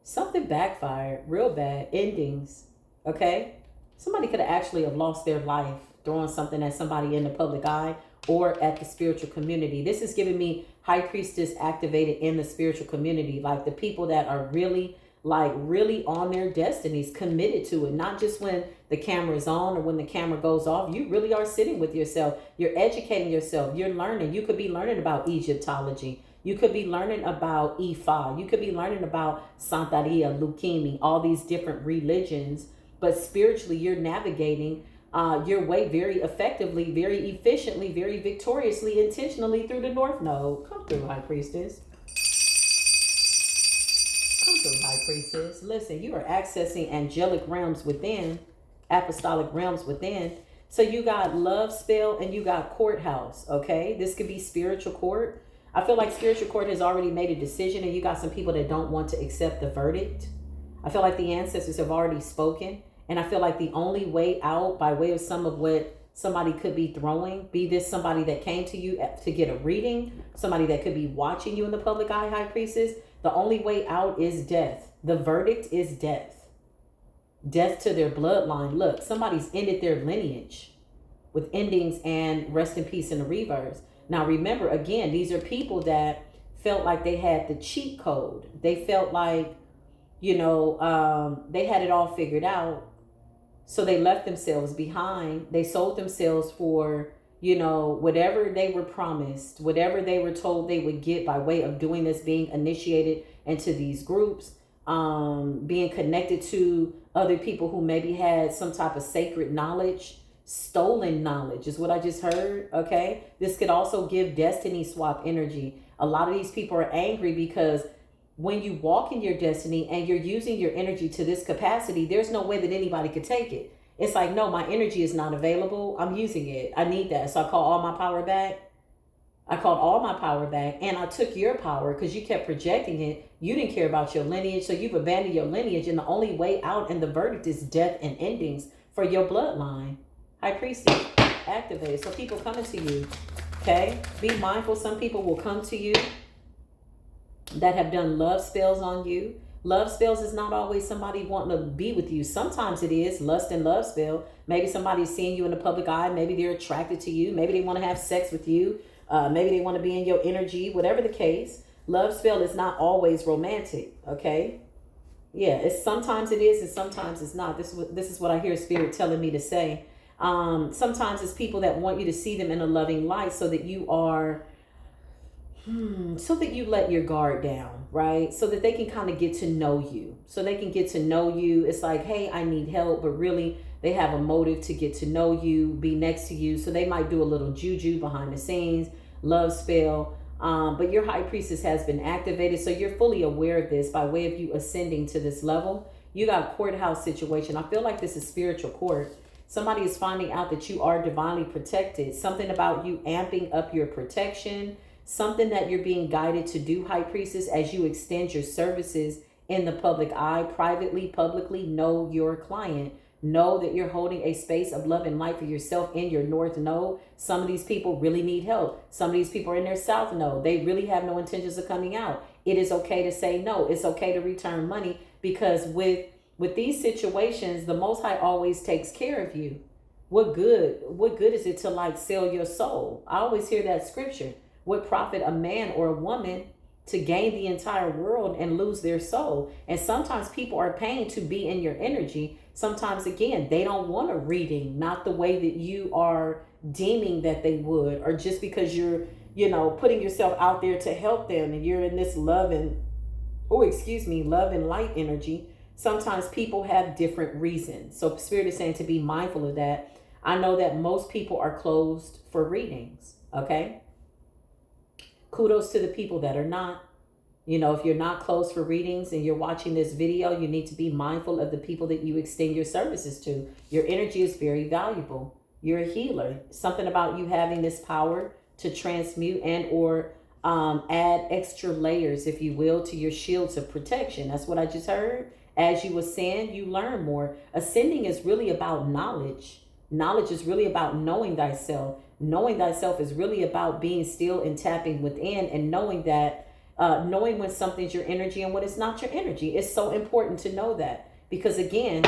Something backfired, real bad, endings, okay? Somebody could have actually have lost their life throwing something at somebody in the public eye or at the spiritual community. This is giving me high priestess activated in the spiritual community, like the people that are really on their destinies, committed to it, not just when the camera is on or when the camera goes off. You really are sitting with yourself. You're educating yourself. You're learning. You could be learning about Egyptology. You could be learning about Ifa. You could be learning about Santeria, Lukimi, all these different religions. But spiritually, you're navigating your way very effectively, very efficiently, very victoriously, intentionally through the North Node. Come through, High Priestess. Come through, High Priestess. Listen, you are accessing angelic realms within, apostolic realms within. So you got love spell and you got courthouse, okay? This could be spiritual court. I feel like spiritual court has already made a decision and you got some people that don't want to accept the verdict. I feel like the ancestors have already spoken. And I feel like the only way out, by way of some of what somebody could be throwing, be this somebody that came to you to get a reading, somebody that could be watching you in the public eye, High Priestess, the only way out is death. The verdict is death. Death to their bloodline. Look, somebody's ended their lineage with endings and rest in peace in the reverse. Now, remember, again, these are people that felt like they had the cheat code. They felt like, they had it all figured out. So they left themselves behind. They sold themselves for, whatever they were promised, whatever they were told they would get by way of doing this, being initiated into these groups, being connected to other people who maybe had some type of sacred knowledge. Stolen knowledge is what I just heard, okay? This could also give destiny swap energy. A lot of these people are angry because when you walk in your destiny and you're using your energy to this capacity, there's no way that anybody could take it. It's like, no, my energy is not available. I'm using it. I need that. So I call all my power back. I called all my power back and I took your power because you kept projecting it. You didn't care about your lineage. So you've abandoned your lineage. And the only way out and the verdict is death and endings for your bloodline. High Priestess activated. So people coming to you, okay? Be mindful. Some people will come to you that have done love spells on you. Love spells is not always somebody wanting to be with you. Sometimes it is lust and love spell. Maybe somebody's seeing you in the public eye. Maybe they're attracted to you. Maybe they want to have sex with you. Maybe they want to be in your energy. Whatever the case, love spell is not always romantic, okay? Yeah, it's sometimes it is and sometimes it's not. This is what I hear Spirit telling me to say. Sometimes it's people that want you to see them in a loving light so that you are... so that you let your guard down, right? So that they can kind of get to know you. So they can get to know you. It's like, hey, I need help. But really, they have a motive to get to know you, be next to you. So they might do a little juju behind the scenes, love spell. But your high priestess has been activated. So you're fully aware of this by way of you ascending to this level. You got a courthouse situation. I feel like this is spiritual court. Somebody is finding out that you are divinely protected. Something about you amping up your protection. Something that you're being guided to do, High Priestess, as you extend your services in the public eye, privately, publicly. Know your client. Know that you're holding a space of love and light for yourself in your North Node. Some of these people really need help. Some of these people are in their South Node. They really have no intentions of coming out. It is okay to say no. It's okay to return money, because with these situations, the Most High always takes care of you. What good is it to like sell your soul? I always hear that scripture. What profit a man or a woman to gain the entire world and lose their soul? And sometimes people are paying to be in your energy. Sometimes, again, they don't want a reading, not the way that you are deeming that they would, or just because you're, putting yourself out there to help them and you're in this love and light energy. Sometimes people have different reasons. So Spirit is saying to be mindful of that. I know that most people are closed for readings. Okay. Kudos to the people that are not. If you're not closed for readings and you're watching this video, you need to be mindful of the people that you extend your services to. Your energy is very valuable. You're a healer. Something about you having this power to transmute and or add extra layers, if you will, to your shields of protection. That's what I just heard. As you ascend, you learn more. Ascending is really about knowledge. Knowledge is really about knowing thyself. Knowing thyself is really about being still and tapping within and knowing that, knowing when something's your energy and when it's not your energy. It's so important to know that, because again,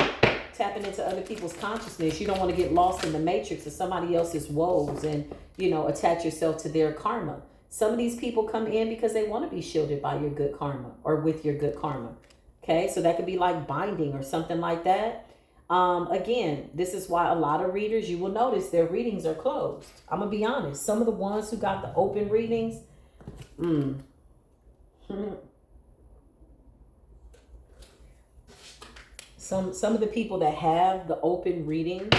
tapping into other people's consciousness, you don't want to get lost in the matrix of somebody else's woes and, attach yourself to their karma. Some of these people come in because they want to be shielded by your good karma or with your good karma. Okay, so that could be like binding or something like that. Again, this is why a lot of readers, you will notice their readings are closed. I'm going to be honest. Some of the ones who got the open readings, some of the people that have the open readings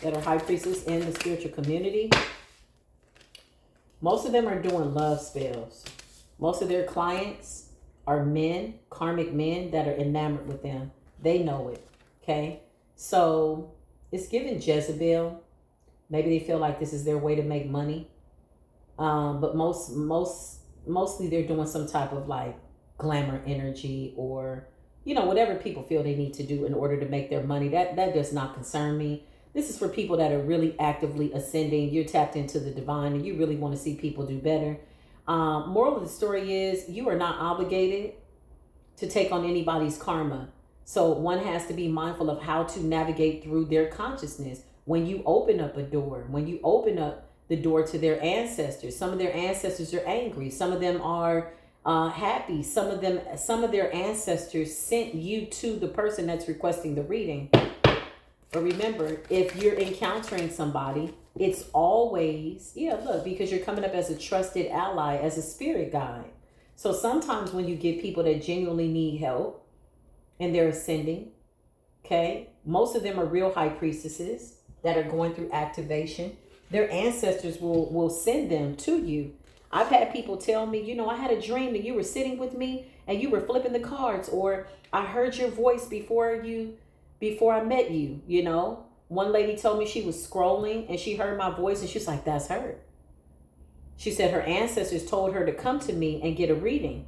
that are High Priestess in the spiritual community, most of them are doing love spells. Most of their clients are men, karmic men that are enamored with them. They know it. Okay. So it's giving Jezebel. Maybe they feel like this is their way to make money. But mostly they're doing some type of like glamour energy or, whatever people feel they need to do in order to make their money. That does not concern me. This is for people that are really actively ascending. You're tapped into the divine and you really want to see people do better. Moral of the story is you are not obligated to take on anybody's karma. So one has to be mindful of how to navigate through their consciousness. When you open up a door, when you open up the door to their ancestors, some of their ancestors are angry. Some of them are happy. Some of their ancestors sent you to the person that's requesting the reading. But remember, if you're encountering somebody, it's always, because you're coming up as a trusted ally, as a spirit guide. So sometimes when you get people that genuinely need help and they're ascending, okay, most of them are real high priestesses that are going through activation. Their ancestors will send them to you. I've had people tell me, I had a dream that you were sitting with me and you were flipping the cards, or I heard your voice before I met you, One lady told me she was scrolling and she heard my voice and she's like, that's her. She said her ancestors told her to come to me and get a reading.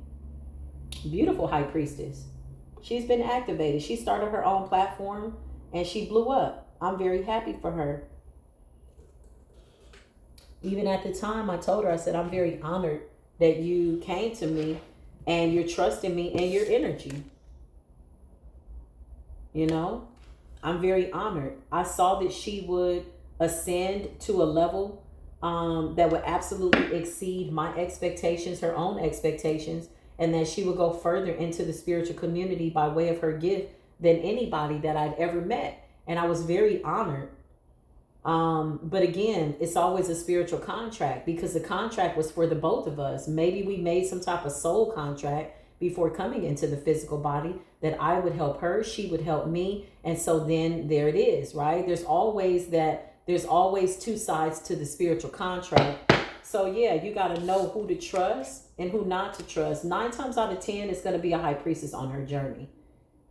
Beautiful high priestess. She's been activated. She started her own platform and she blew up. I'm very happy for her. Even at the time, I told her, I said, I'm very honored that you came to me and you're trusting me and your energy. I'm very honored. I saw that she would ascend to a level that would absolutely exceed my expectations, her own expectations, and that she would go further into the spiritual community by way of her gift than anybody that I'd ever met. And I was very honored. But again, it's always a spiritual contract because the contract was for the both of us. Maybe we made some type of soul contract before coming into the physical body that I would help her, she would help me. And so then there it is, right? There's always two sides to the spiritual contract. So yeah, you got to know who to trust and who not to trust. 9 times out of 10, it's going to be a high priestess on her journey.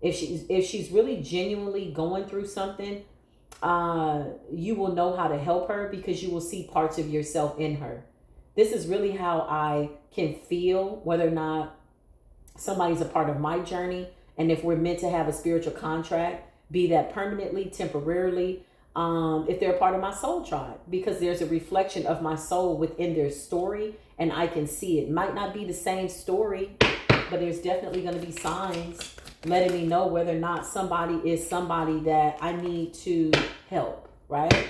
If she's really genuinely going through something, you will know how to help her because you will see parts of yourself in her. This is really how I can feel whether or not somebody's a part of my journey, and if we're meant to have a spiritual contract, be that permanently, temporarily, if they're a part of my soul tribe, because there's a reflection of my soul within their story, and I can see it. Might not be the same story, but there's definitely going to be signs letting me know whether or not somebody is somebody that I need to help, right?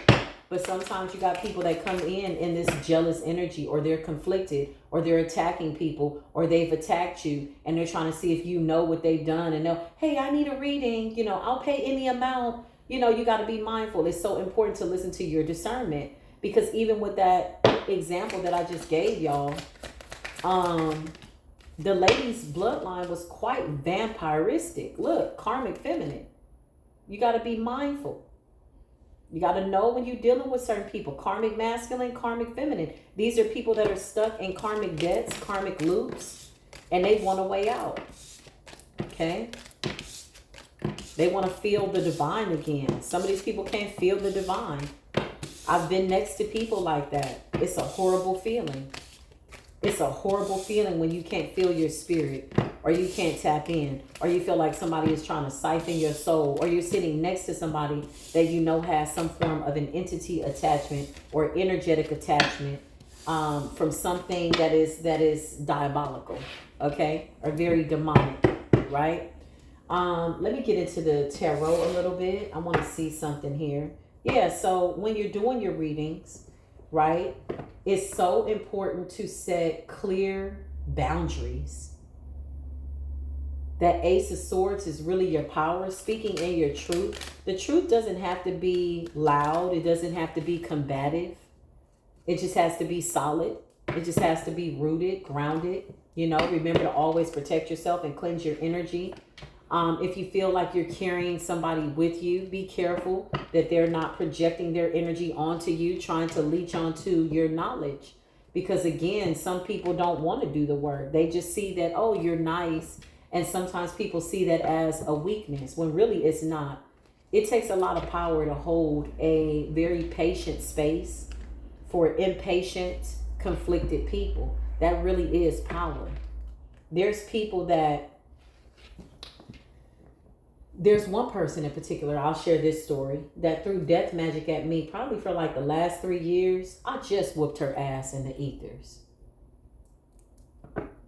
But sometimes you got people that come in this jealous energy, or they're conflicted, or they're attacking people, or they've attacked you, and they're trying to see if you know what they've done, and they'll, hey, I need a reading, you know, I'll pay any amount. You know, you got to be mindful. It's so important to listen to your discernment, because even with that example that I just gave y'all, the lady's bloodline was quite vampiristic. Look, karmic feminine. You got to be mindful. You got to know when you're dealing with certain people. Karmic masculine, karmic feminine. These are people that are stuck in karmic debts, karmic loops, and they want a way out. Okay? They want to feel the divine again. Some of these people can't feel the divine. I've been next to people like that. It's a horrible feeling. It's a horrible feeling when you can't feel your spirit, or you can't tap in, or you feel like somebody is trying to siphon your soul, or you're sitting next to somebody that you know has some form of an entity attachment or energetic attachment from something that is diabolical, okay, or very demonic, right? Let me get into the tarot a little bit. I want to see something here. Yeah, so when you're doing your readings, right, it's so important to set clear boundaries. That Ace of Swords is really your power, speaking in your truth. The truth doesn't have to be loud. It doesn't have to be combative. It just has to be solid. It just has to be rooted, grounded. You know, remember to always protect yourself and cleanse your energy. If you feel like you're carrying somebody with you, be careful that they're not projecting their energy onto you, trying to leech onto your knowledge. Because again, some people don't want to do the work. They just see that, oh, you're nice. And sometimes people see that as a weakness, when really it's not. It takes a lot of power to hold a very patient space for impatient, conflicted people. That really is power. There's people that, there's one person in particular, I'll share this story, that threw death magic at me probably for like the last 3 years. I just whooped her ass in the ethers.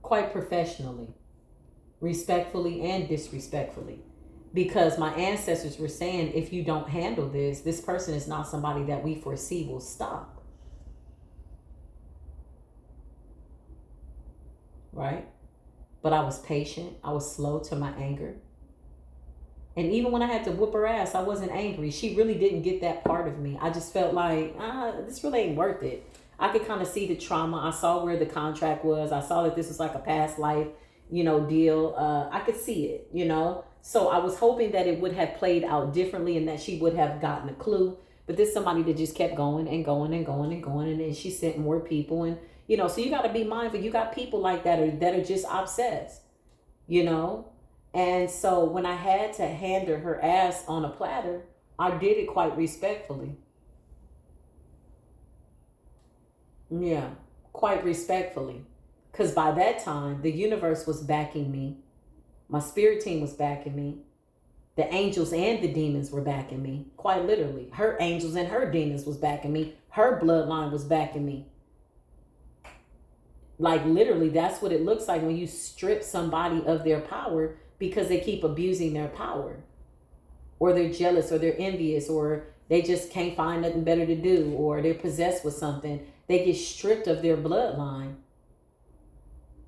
Quite professionally, respectfully and disrespectfully. Because my ancestors were saying, if you don't handle this person is not somebody that we foresee will stop. Right? But I was patient. I was slow to my anger. And even when I had to whoop her ass, I wasn't angry. She really didn't get that part of me. I just felt like, this really ain't worth it. I could kind of see the trauma. I saw where the contract was. I saw that this was like a past life, deal. I could see it, So I was hoping that it would have played out differently and that she would have gotten a clue. But this is somebody that just kept going and going and going and going. And then she sent more people. And, so you got to be mindful. You got people like that are just obsessed, And so when I had to hand her ass on a platter, I did it quite respectfully. Yeah, quite respectfully. Because by that time, the universe was backing me. My spirit team was backing me. The angels and the demons were backing me. Quite literally. Her angels and her demons was backing me. Her bloodline was backing me. Like literally, that's what it looks like when you strip somebody of their power because they keep abusing their power. Or they're jealous, or they're envious, or they just can't find nothing better to do, or they're possessed with something. They get stripped of their bloodline.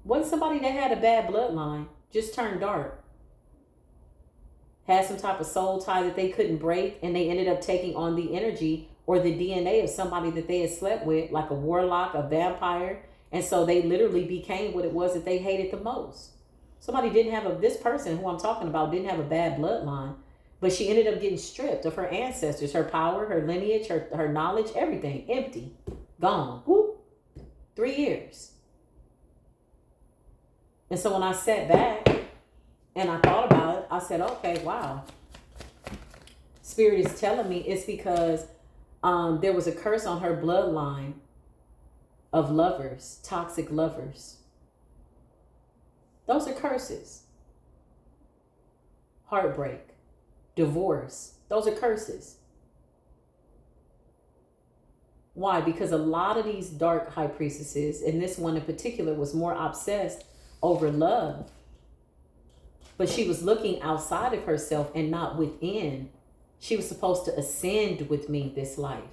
Wasn't somebody that had a bad bloodline, just turned dark. Had some type of soul tie that they couldn't break, and they ended up taking on the energy or the DNA of somebody that they had slept with, like a warlock, a vampire. And so they literally became what it was that they hated the most. Somebody didn't have this person who I'm talking about didn't have a bad bloodline, but she ended up getting stripped of her ancestors, her power, her lineage, her knowledge, everything, empty, gone. Whoop. 3 years. And so when I sat back and I thought about it, I said, okay, wow. Spirit is telling me it's because there was a curse on her bloodline of lovers, toxic lovers. Those are curses. Heartbreak, divorce, those are curses. Why? Because a lot of these dark high priestesses, and this one in particular, was more obsessed over love. But she was looking outside of herself and not within. She was supposed to ascend with me this life.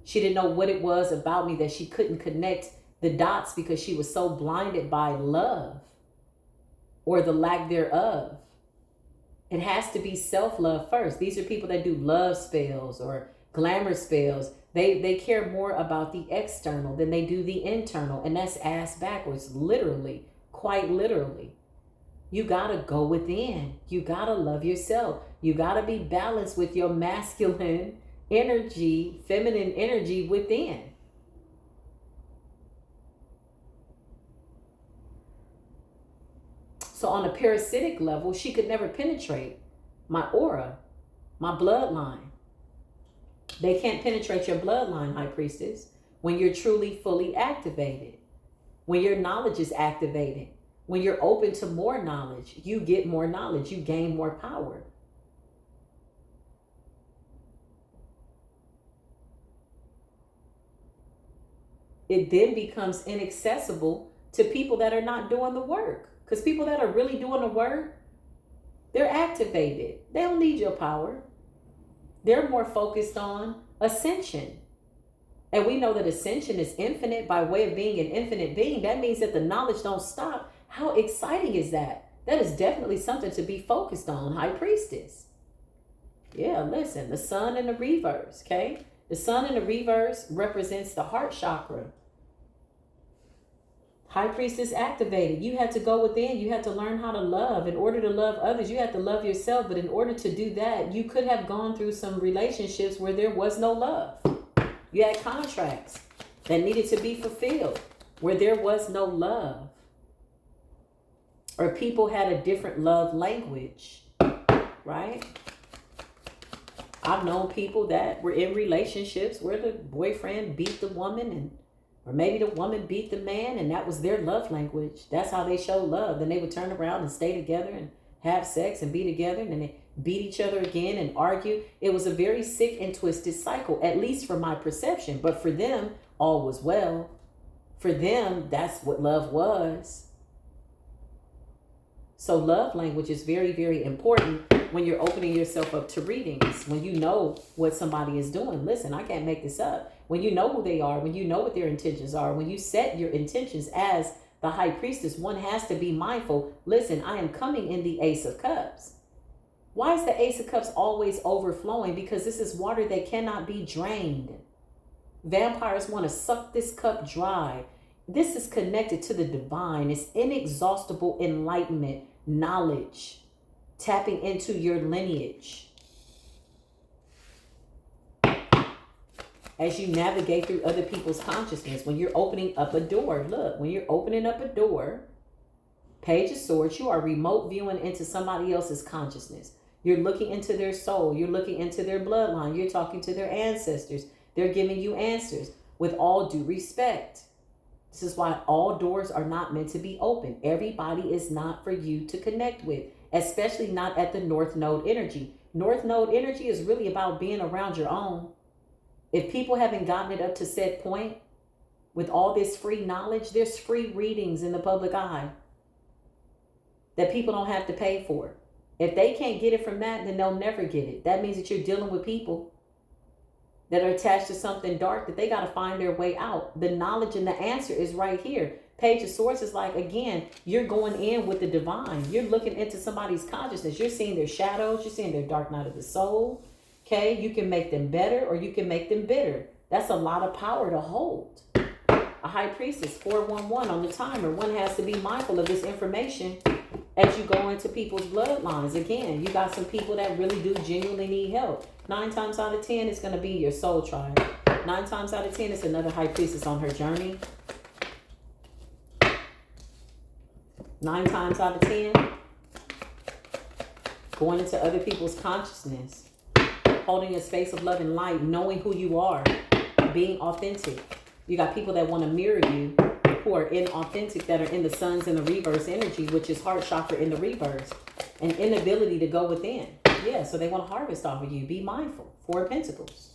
She didn't know what it was about me that she couldn't connect the dots because she was so blinded by love or the lack thereof. It has to be self-love first. These are people that do love spells or glamour spells. They care more about the external than they do the internal. And that's ass backwards, literally, quite literally. You got to go within. You got to love yourself. You got to be balanced with your masculine energy, feminine energy within. So on a parasitic level, she could never penetrate my aura, my bloodline. They can't penetrate your bloodline, High Priestess, when you're truly fully activated, when your knowledge is activated, when you're open to more knowledge. You get more knowledge, you gain more power. It then becomes inaccessible to people that are not doing the work. Because people that are really doing the work, they're activated. They don't need your power. They're more focused on ascension. And we know that ascension is infinite by way of being an infinite being. That means that the knowledge don't stop. How exciting is that? That is definitely something to be focused on, High Priestess. Yeah, listen, the sun in the reverse, okay? The sun in the reverse represents the heart chakra. High Priestess activated. You had to go within. You had to learn how to love. In order to love others, you had to love yourself. But in order to do that, you could have gone through some relationships where there was no love. You had contracts that needed to be fulfilled where there was no love. Or people had a different love language, right? I've known people that were in relationships where the boyfriend beat the woman, or maybe the woman beat the man, and that was their love language. That's how they show love. Then they would turn around and stay together and have sex and be together, and then they beat each other again and argue. It was a very sick and twisted cycle, at least for my perception. But for them, all was well. For them, that's what love was. So love language is very, very important when you're opening yourself up to readings, when you know what somebody is doing. Listen, I can't make this up. When you know who they are, when you know what their intentions are, when you set your intentions as the High Priestess, one has to be mindful. Listen, I am coming in the Ace of Cups. Why is the Ace of Cups always overflowing? Because this is water that cannot be drained. Vampires want to suck this cup dry. This is connected to the divine. It's inexhaustible enlightenment, knowledge, tapping into your lineage. As you navigate through other people's consciousness, when you're opening up a door, look, when you're opening up a door, Page of Swords, you are remote viewing into somebody else's consciousness. You're looking into their soul. You're looking into their bloodline. You're talking to their ancestors. They're giving you answers with all due respect. This is why all doors are not meant to be open. Everybody is not for you to connect with, especially not at the North Node energy. North Node energy is really about being around your own. If people haven't gotten it up to said point, with all this free knowledge, there's free readings in the public eye that people don't have to pay for. If they can't get it from that, then they'll never get it. That means that you're dealing with people that are attached to something dark that they got to find their way out. The knowledge and the answer is right here. Page of Swords is like, again, you're going in with the divine. You're looking into somebody's consciousness. You're seeing their shadows. You're seeing their dark night of the soul. Okay, you can make them better or you can make them bitter. That's a lot of power to hold. A High Priestess, 411 on the timer. One has to be mindful of this information as you go into people's bloodlines. Again, you got some people that really do genuinely need help. 9 times out of 10, it's going to be your soul tribe. 9 times out of 10, it's another High Priestess on her journey. 9 times out of 10, going into other people's consciousness. holding a space of love and light, knowing who you are, being authentic. You got people that want to mirror you who are inauthentic, that are in the suns and the reverse energy, which is heart chakra in the reverse. An inability to go within. Yeah, so they want to harvest off of you. Be mindful. Four of Pentacles.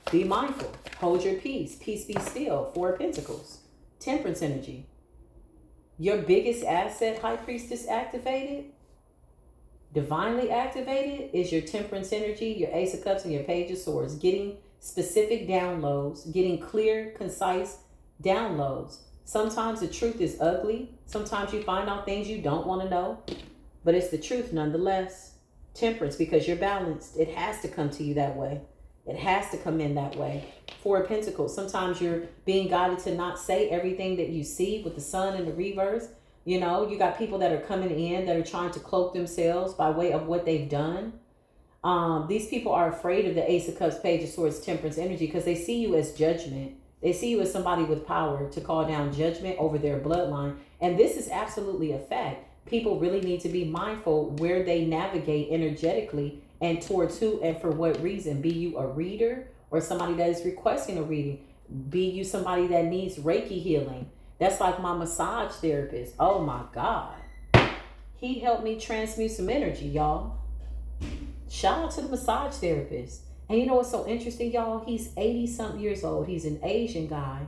Be mindful. Hold your peace. Peace be still. Four of Pentacles. Temperance energy. Your biggest asset, High Priestess activated, divinely activated, is your temperance energy, your Ace of Cups, and your Page of Swords. Getting specific downloads. Getting clear, concise downloads. Sometimes the truth is ugly. Sometimes you find out things you don't want to know. But it's the truth nonetheless. Temperance, because you're balanced. It has to come to you that way. It has to come in that way. Four of Pentacles. Sometimes you're being guided to not say everything that you see with the sun and the reverse. You know, you got people that are coming in that are trying to cloak themselves by way of what they've done. These people are afraid of the Ace of Cups, Page of Swords, Temperance energy, because they see you as judgment. They see you as somebody with power to call down judgment over their bloodline. And this is absolutely a fact. People really need to be mindful where they navigate energetically and towards who and for what reason. Be you a reader or somebody that is requesting a reading. Be you somebody that needs Reiki healing. That's like my massage therapist. Oh my God. He helped me transmute some energy, y'all. Shout out to the massage therapist. And you know what's so interesting, y'all? He's 80-something years old. He's an Asian guy.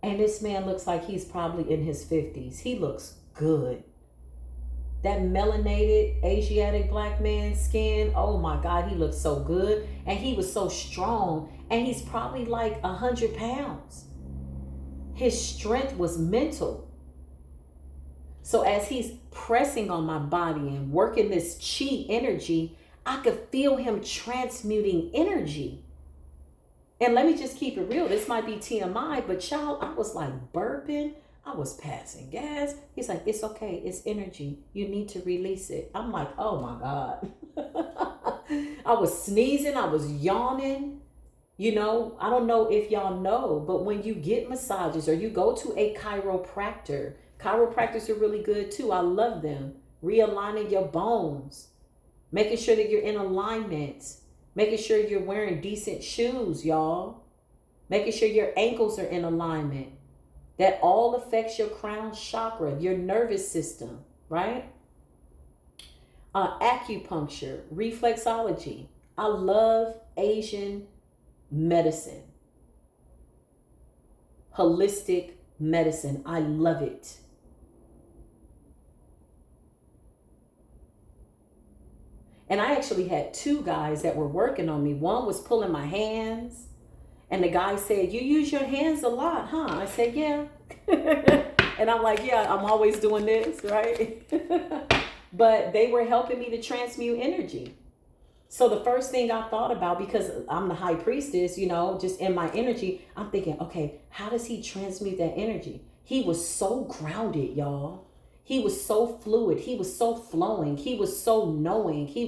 And this man looks like he's probably in his 50s. He looks good. That melanated Asiatic black man's skin, oh my God, he looks so good. And he was so strong. And he's probably like 100 pounds. His strength was mental. So as he's pressing on my body and working this chi energy, I could feel him transmuting energy. And let me just keep it real. This might be TMI, but child, I was like burping. I was passing gas. He's like, it's okay. It's energy. You need to release it. I'm like, oh my God. I was sneezing. I was yawning. You know, I don't know if y'all know, but when you get massages or you go to a chiropractor, chiropractors are really good too. I love them. Realigning your bones. Making sure that you're in alignment. Making sure you're wearing decent shoes, y'all. Making sure your ankles are in alignment. That all affects your crown chakra, your nervous system, right? Acupuncture, reflexology. I love Asian medicine. Holistic medicine. I love it. And I actually had two guys that were working on me. One was pulling my hands. And the guy said, you use your hands a lot, huh? I said, yeah. And I'm like, yeah, I'm always doing this, right? But they were helping me to transmute energy. So the first thing I thought about, because I'm the high priestess, you know, just in my energy, I'm thinking, okay, how does he transmute that energy? He was so grounded, y'all. He was so fluid. He was so flowing. He was so knowing. He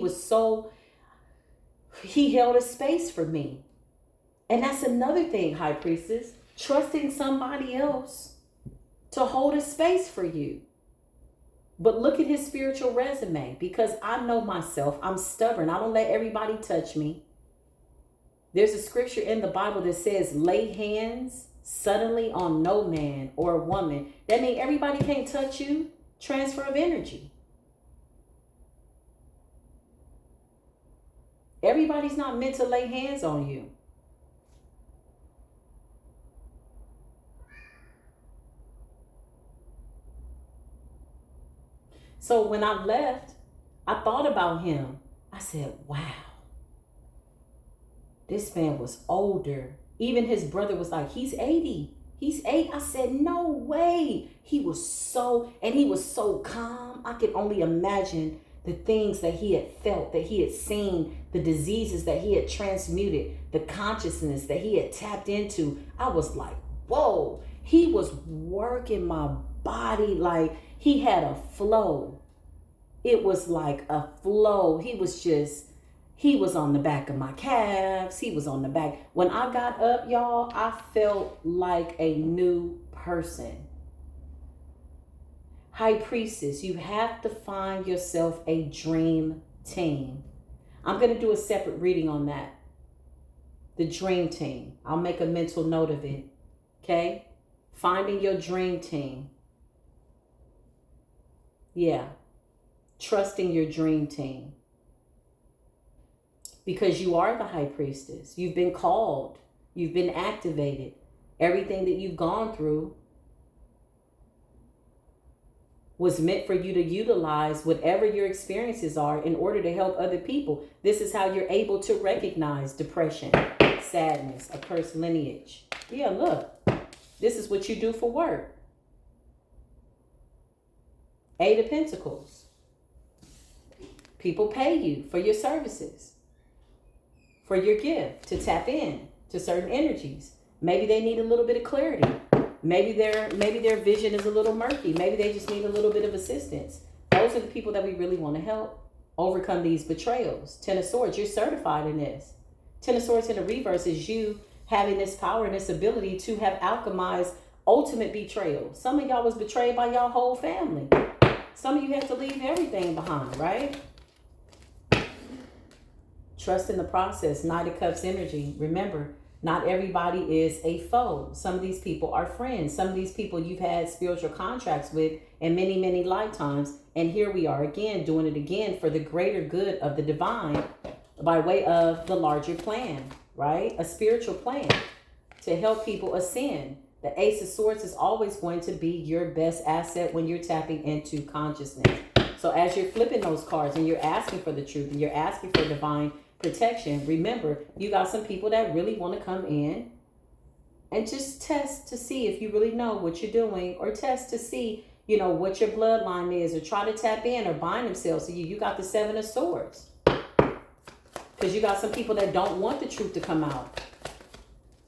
held a space for me. And that's another thing, High Priestess, trusting somebody else to hold a space for you. But look at his spiritual resume, because I know myself. I'm stubborn. I don't let everybody touch me. There's a scripture in the Bible that says, lay hands suddenly on no man or woman. That means everybody can't touch you. Transfer of energy. Everybody's not meant to lay hands on you. So when I left, I thought about him. I said, wow, this man was older. Even his brother was like, he's 80. He's 8. I said, no way. He was so calm. I could only imagine the things that he had felt, that he had seen, the diseases that he had transmuted, the consciousness that he had tapped into. I was like, whoa. He was working my body like he had a flow. It was like a flow. He was on the back of my calves. He was on the back. When I got up, y'all, I felt like a new person. High priestess, you have to find yourself a dream team. I'm going to do a separate reading on that. The dream team. I'll make a mental note of it. Okay? Finding your dream team. Yeah. Trusting your dream team. Because you are the high priestess. You've been called. You've been activated. Everything that you've gone through was meant for you to utilize whatever your experiences are in order to help other people. This is how you're able to recognize depression, sadness, a cursed lineage. Yeah, look, this is what you do for work. Eight of Pentacles. People pay you for your services, for your gift, to tap in to certain energies. Maybe they need a little bit of clarity. Maybe their vision is a little murky. Maybe they just need a little bit of assistance. Those are the people that we really want to help overcome these betrayals. Ten of Swords, you're certified in this. Ten of Swords in the reverse is you having this power and this ability to have alchemized ultimate betrayal. Some of y'all was betrayed by y'all whole family. Some of you had to leave everything behind, right? Trust in the process. Knight of Cups energy. Remember, not everybody is a foe. Some of these people are friends. Some of these people you've had spiritual contracts with in many, many lifetimes. And here we are again, doing it again for the greater good of the divine by way of the larger plan, right? A spiritual plan to help people ascend. The Ace of Swords is always going to be your best asset when you're tapping into consciousness. So as you're flipping those cards and you're asking for the truth and you're asking for divine protection, remember, you got some people that really want to come in and just test to see if you really know what you're doing, or test to see, you know, what your bloodline is, or try to tap in or bind themselves to you. You got the Seven of Swords. Because you got some people that don't want the truth to come out.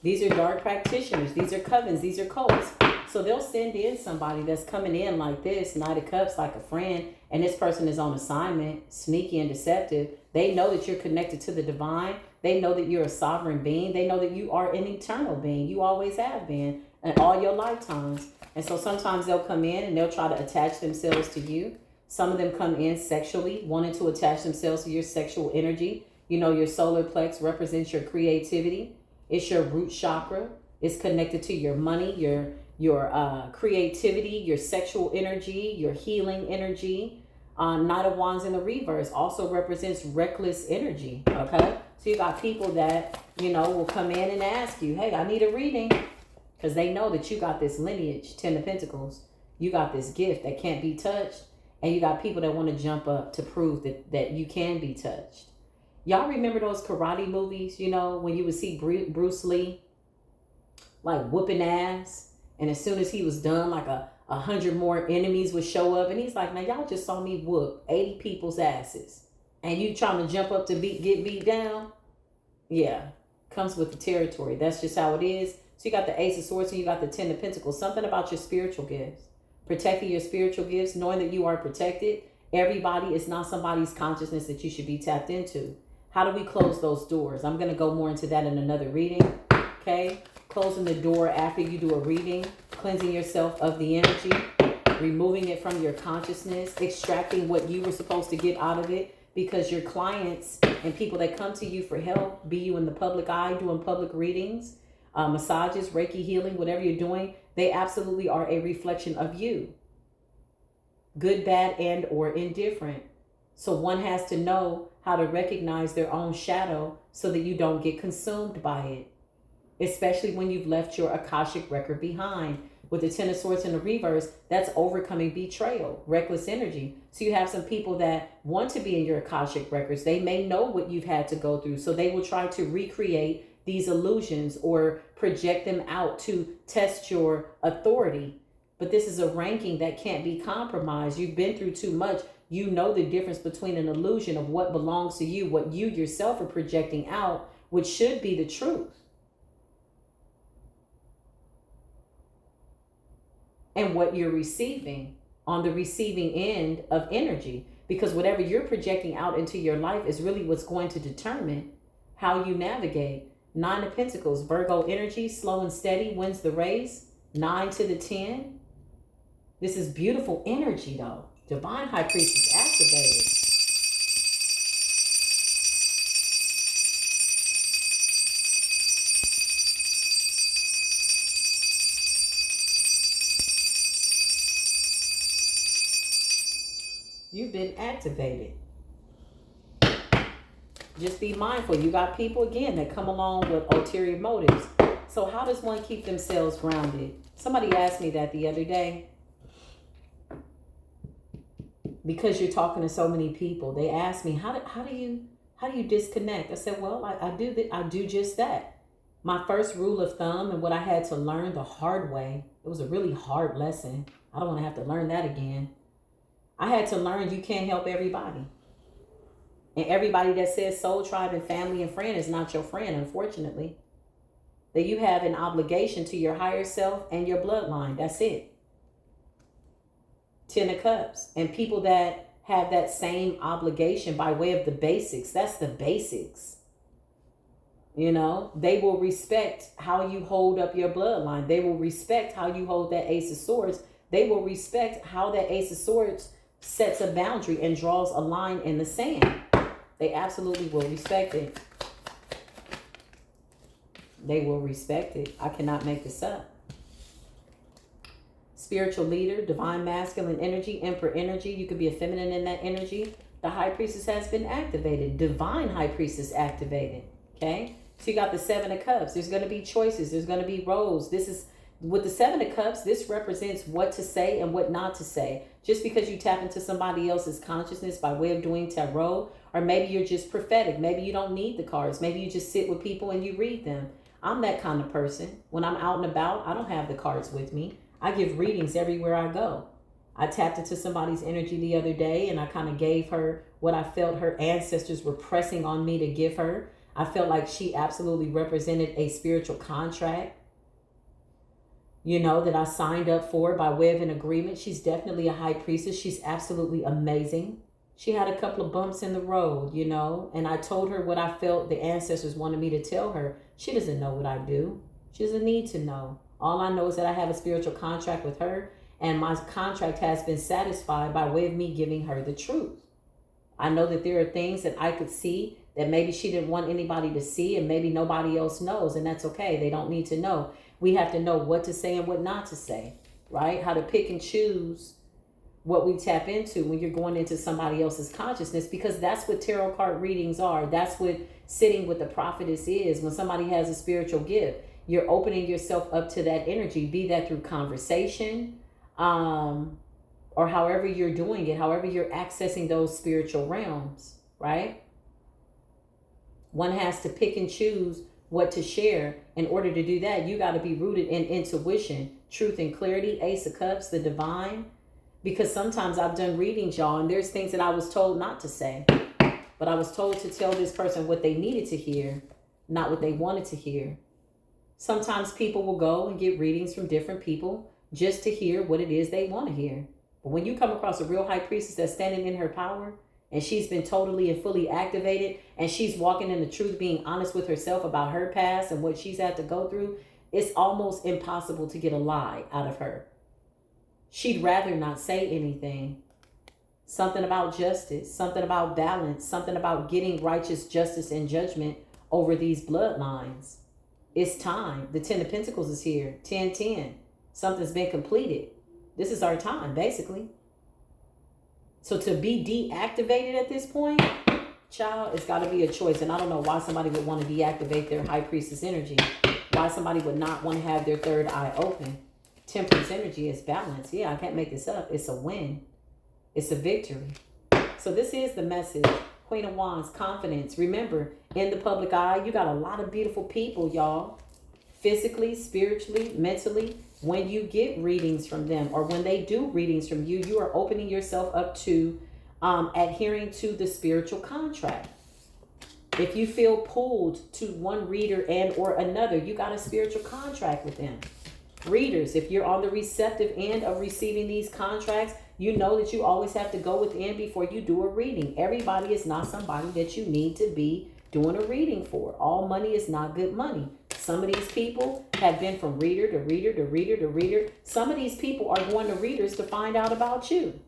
These are dark practitioners. These are covens. These are cults. So they'll send in somebody that's coming in like this, Knight of Cups, like a friend, and this person is on assignment, sneaky and deceptive. They know that you're connected to the divine. They know that you're a sovereign being. They know that you are an eternal being. You always have been in all your lifetimes. And so sometimes they'll come in and they'll try to attach themselves to you. Some of them come in sexually, wanting to attach themselves to your sexual energy. You know, your solar plex represents your creativity. It's your root chakra. It's connected to your money, your creativity, your sexual energy, your healing energy. Knight of Wands in the reverse also represents reckless energy. Okay, so you got people that, you know, will come in and ask you, hey, I need a reading, because they know that you got this lineage, Ten of Pentacles. You got this gift that can't be touched, and you got people that want to jump up to prove that you can be touched. Y'all remember those karate movies, you know, when you would see Bruce Lee like whooping ass, and as soon as he was done, like 100 more enemies would show up, and he's like, now y'all just saw me whoop 80 people's asses, and you trying to jump up to get beat down? Yeah, comes with the territory. That's just how it is. So you got the Ace of Swords and you got the Ten of Pentacles. Something about your spiritual gifts. Protecting your spiritual gifts, knowing that you are protected. Everybody is not somebody's consciousness that you should be tapped into. How do we close those doors? I'm going to go more into that in another reading. Okay? Closing the door after you do a reading. Cleansing yourself of the energy. Removing it from your consciousness. Extracting what you were supposed to get out of it. Because your clients and people that come to you for help, be you in the public eye, doing public readings, massages, Reiki healing, whatever you're doing, they absolutely are a reflection of you. Good, bad, and or indifferent. So one has to know how to recognize their own shadow so that you don't get consumed by it. Especially when you've left your Akashic record behind. With the Ten of Swords in the reverse, that's overcoming betrayal, reckless energy. So you have some people that want to be in your Akashic records. They may know what you've had to go through. So they will try to recreate these illusions or project them out to test your authority. But this is a ranking that can't be compromised. You've been through too much. You know the difference between an illusion of what belongs to you, what you yourself are projecting out, which should be the truth, and what you're receiving on the receiving end of energy. Because whatever you're projecting out into your life is really what's going to determine how you navigate. Nine of Pentacles, Virgo energy, slow and steady wins the race. 9 to the 10. This is beautiful energy, though. Divine High Priestess activated. You've been activated. Just be mindful. You got people, again, that come along with ulterior motives. So how does one keep themselves grounded? Somebody asked me that the other day. Because you're talking to so many people. They asked me, how do you disconnect? I said, well, I do just that. My first rule of thumb, and what I had to learn the hard way, it was a really hard lesson. I don't want to have to learn that again. I had to learn you can't help everybody. And everybody that says soul tribe and family and friend is not your friend, unfortunately. That you have an obligation to your higher self and your bloodline. That's it. 10 of Cups. And people that have that same obligation by way of the basics. That's the basics. You know, they will respect how you hold up your bloodline. They will respect how you hold that Ace of Swords. They will respect how that Ace of Swords sets a boundary and draws a line in the sand. They absolutely will respect it. They will respect it. I cannot make this up. Spiritual leader, divine masculine energy, emperor energy. You could be a feminine in that energy. The high priestess has been activated. Divine high priestess activated. Okay. So you got the 7 of Cups. There's going to be choices. There's going to be roles. This is with the 7 of Cups. This represents what to say and what not to say. Just because you tap into somebody else's consciousness by way of doing tarot, or maybe you're just prophetic. Maybe you don't need the cards. Maybe you just sit with people and you read them. I'm that kind of person. When I'm out and about, I don't have the cards with me. I give readings everywhere I go. I tapped into somebody's energy the other day and I kind of gave her what I felt her ancestors were pressing on me to give her. I felt like she absolutely represented a spiritual contract, you know, that I signed up for by way of an agreement. She's definitely a high priestess. She's absolutely amazing. She had a couple of bumps in the road, you know, and I told her what I felt the ancestors wanted me to tell her. She doesn't know what I do. She doesn't need to know. All I know is that I have a spiritual contract with her, and my contract has been satisfied by way of me giving her the truth. I know that there are things that I could see that maybe she didn't want anybody to see, and maybe nobody else knows, and that's okay. They don't need to know. We have to know what to say and what not to say, right? How to pick and choose what we tap into when you're going into somebody else's consciousness, because that's what tarot card readings are. That's what sitting with the prophetess is. When somebody has a spiritual gift, you're opening yourself up to that energy, be that through conversation, or however you're doing it, however you're accessing those spiritual realms, right? One has to pick and choose what to share. In order to do that, you got to be rooted in intuition, truth and clarity, Ace of Cups, the divine. Because sometimes I've done readings, y'all, and there's things that I was told not to say. But I was told to tell this person what they needed to hear, not what they wanted to hear. Sometimes people will go and get readings from different people just to hear what it is they want to hear. But when you come across a real high priestess that's standing in her power, and she's been totally and fully activated, and she's walking in the truth, being honest with herself about her past and what she's had to go through, it's almost impossible to get a lie out of her. She'd rather not say anything. Something about justice, something about balance, something about getting righteous justice and judgment over these bloodlines. It's time. The 10 of Pentacles is here. 10-10. Something's been completed. This is our time, basically. So to be deactivated at this point, child, it's got to be a choice. And I don't know why somebody would want to deactivate their high priestess energy. Why somebody would not want to have their third eye open. Temperance energy is balance. Yeah, I can't make this up. It's a win. It's a victory. So this is the message. Queen of Wands, confidence. Remember, in the public eye, you got a lot of beautiful people, y'all. Physically, spiritually, mentally. When you get readings from them, or when they do readings from you, you are opening yourself up to adhering to the spiritual contract. If you feel pulled to one reader and or another, you got a spiritual contract with them. Readers, if you're on the receptive end of receiving these contracts, you know that you always have to go within before you do a reading. Everybody is not somebody that you need to be doing a reading for. All money is not good money. Some of these people have been from reader to reader to reader to reader. Some of these people are going to readers to find out about you.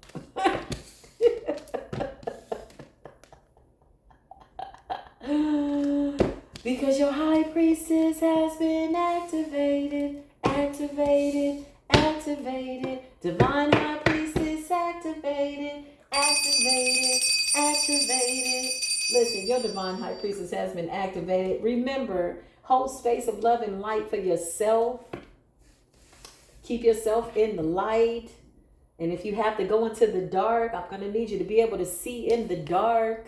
Because your high priestess has been activated, activated, activated. Divine high priestess activated, activated, activated. Listen, your divine high priestess has been activated. Remember, hold space of love and light for yourself. Keep yourself in the light. And if you have to go into the dark, I'm going to need you to be able to see in the dark.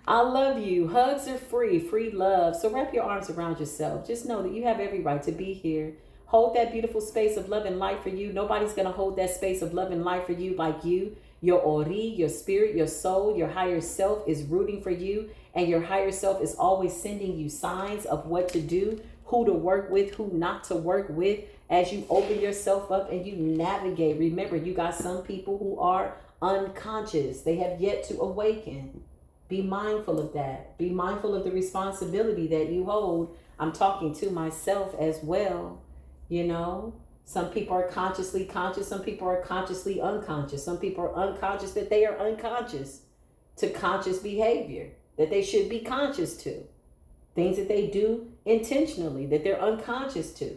I love you. Hugs are free. Free love. So wrap your arms around yourself. Just know that you have every right to be here. Hold that beautiful space of love and light for you. Nobody's going to hold that space of love and light for you like you. Your ori, your spirit, your soul, your higher self is rooting for you. And your higher self is always sending you signs of what to do, who to work with, who not to work with, as you open yourself up and you navigate. Remember, you got some people who are unconscious. They have yet to awaken. Be mindful of that. Be mindful of the responsibility that you hold. I'm talking to myself as well. You know, some people are consciously conscious. Some people are consciously unconscious. Some people are unconscious that they are unconscious to conscious behavior that they should be conscious to. Things that they do intentionally that they're unconscious to.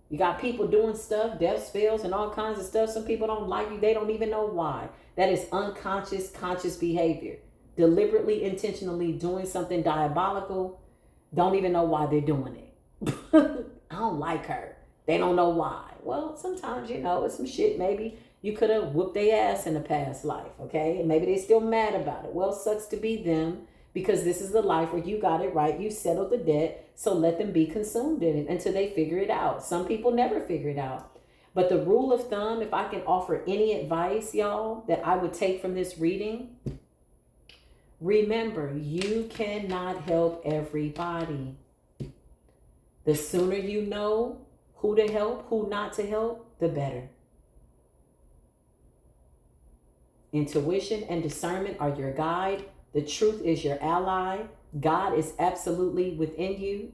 You got people doing stuff, death spells and all kinds of stuff. Some people don't like you. They don't even know why. That is unconscious, conscious behavior. Deliberately, intentionally doing something diabolical. Don't even know why they're doing it. I don't like her. They don't know why. Well, sometimes, you know, it's some shit maybe you could have whooped their ass in a past life, okay? And maybe they're still mad about it. Well, sucks to be them, because this is the life where you got it right. You settled the debt, so let them be consumed in it until they figure it out. Some people never figure it out. But the rule of thumb, if I can offer any advice, y'all, that I would take from this reading, remember, you cannot help everybody. The sooner you know who to help, who not to help, the better. Intuition and discernment are your guide. The truth is your ally. God is absolutely within you.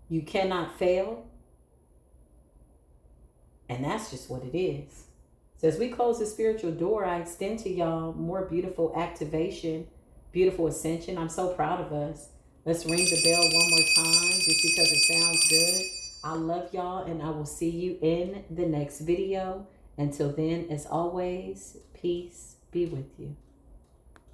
You cannot fail. And that's just what it is. So as we close the spiritual door, I extend to y'all more beautiful activation, beautiful ascension. I'm so proud of us. Let's ring the bell one more time just because it sounds good. I love y'all, and I will see you in the next video. Until then, as always, peace be with you.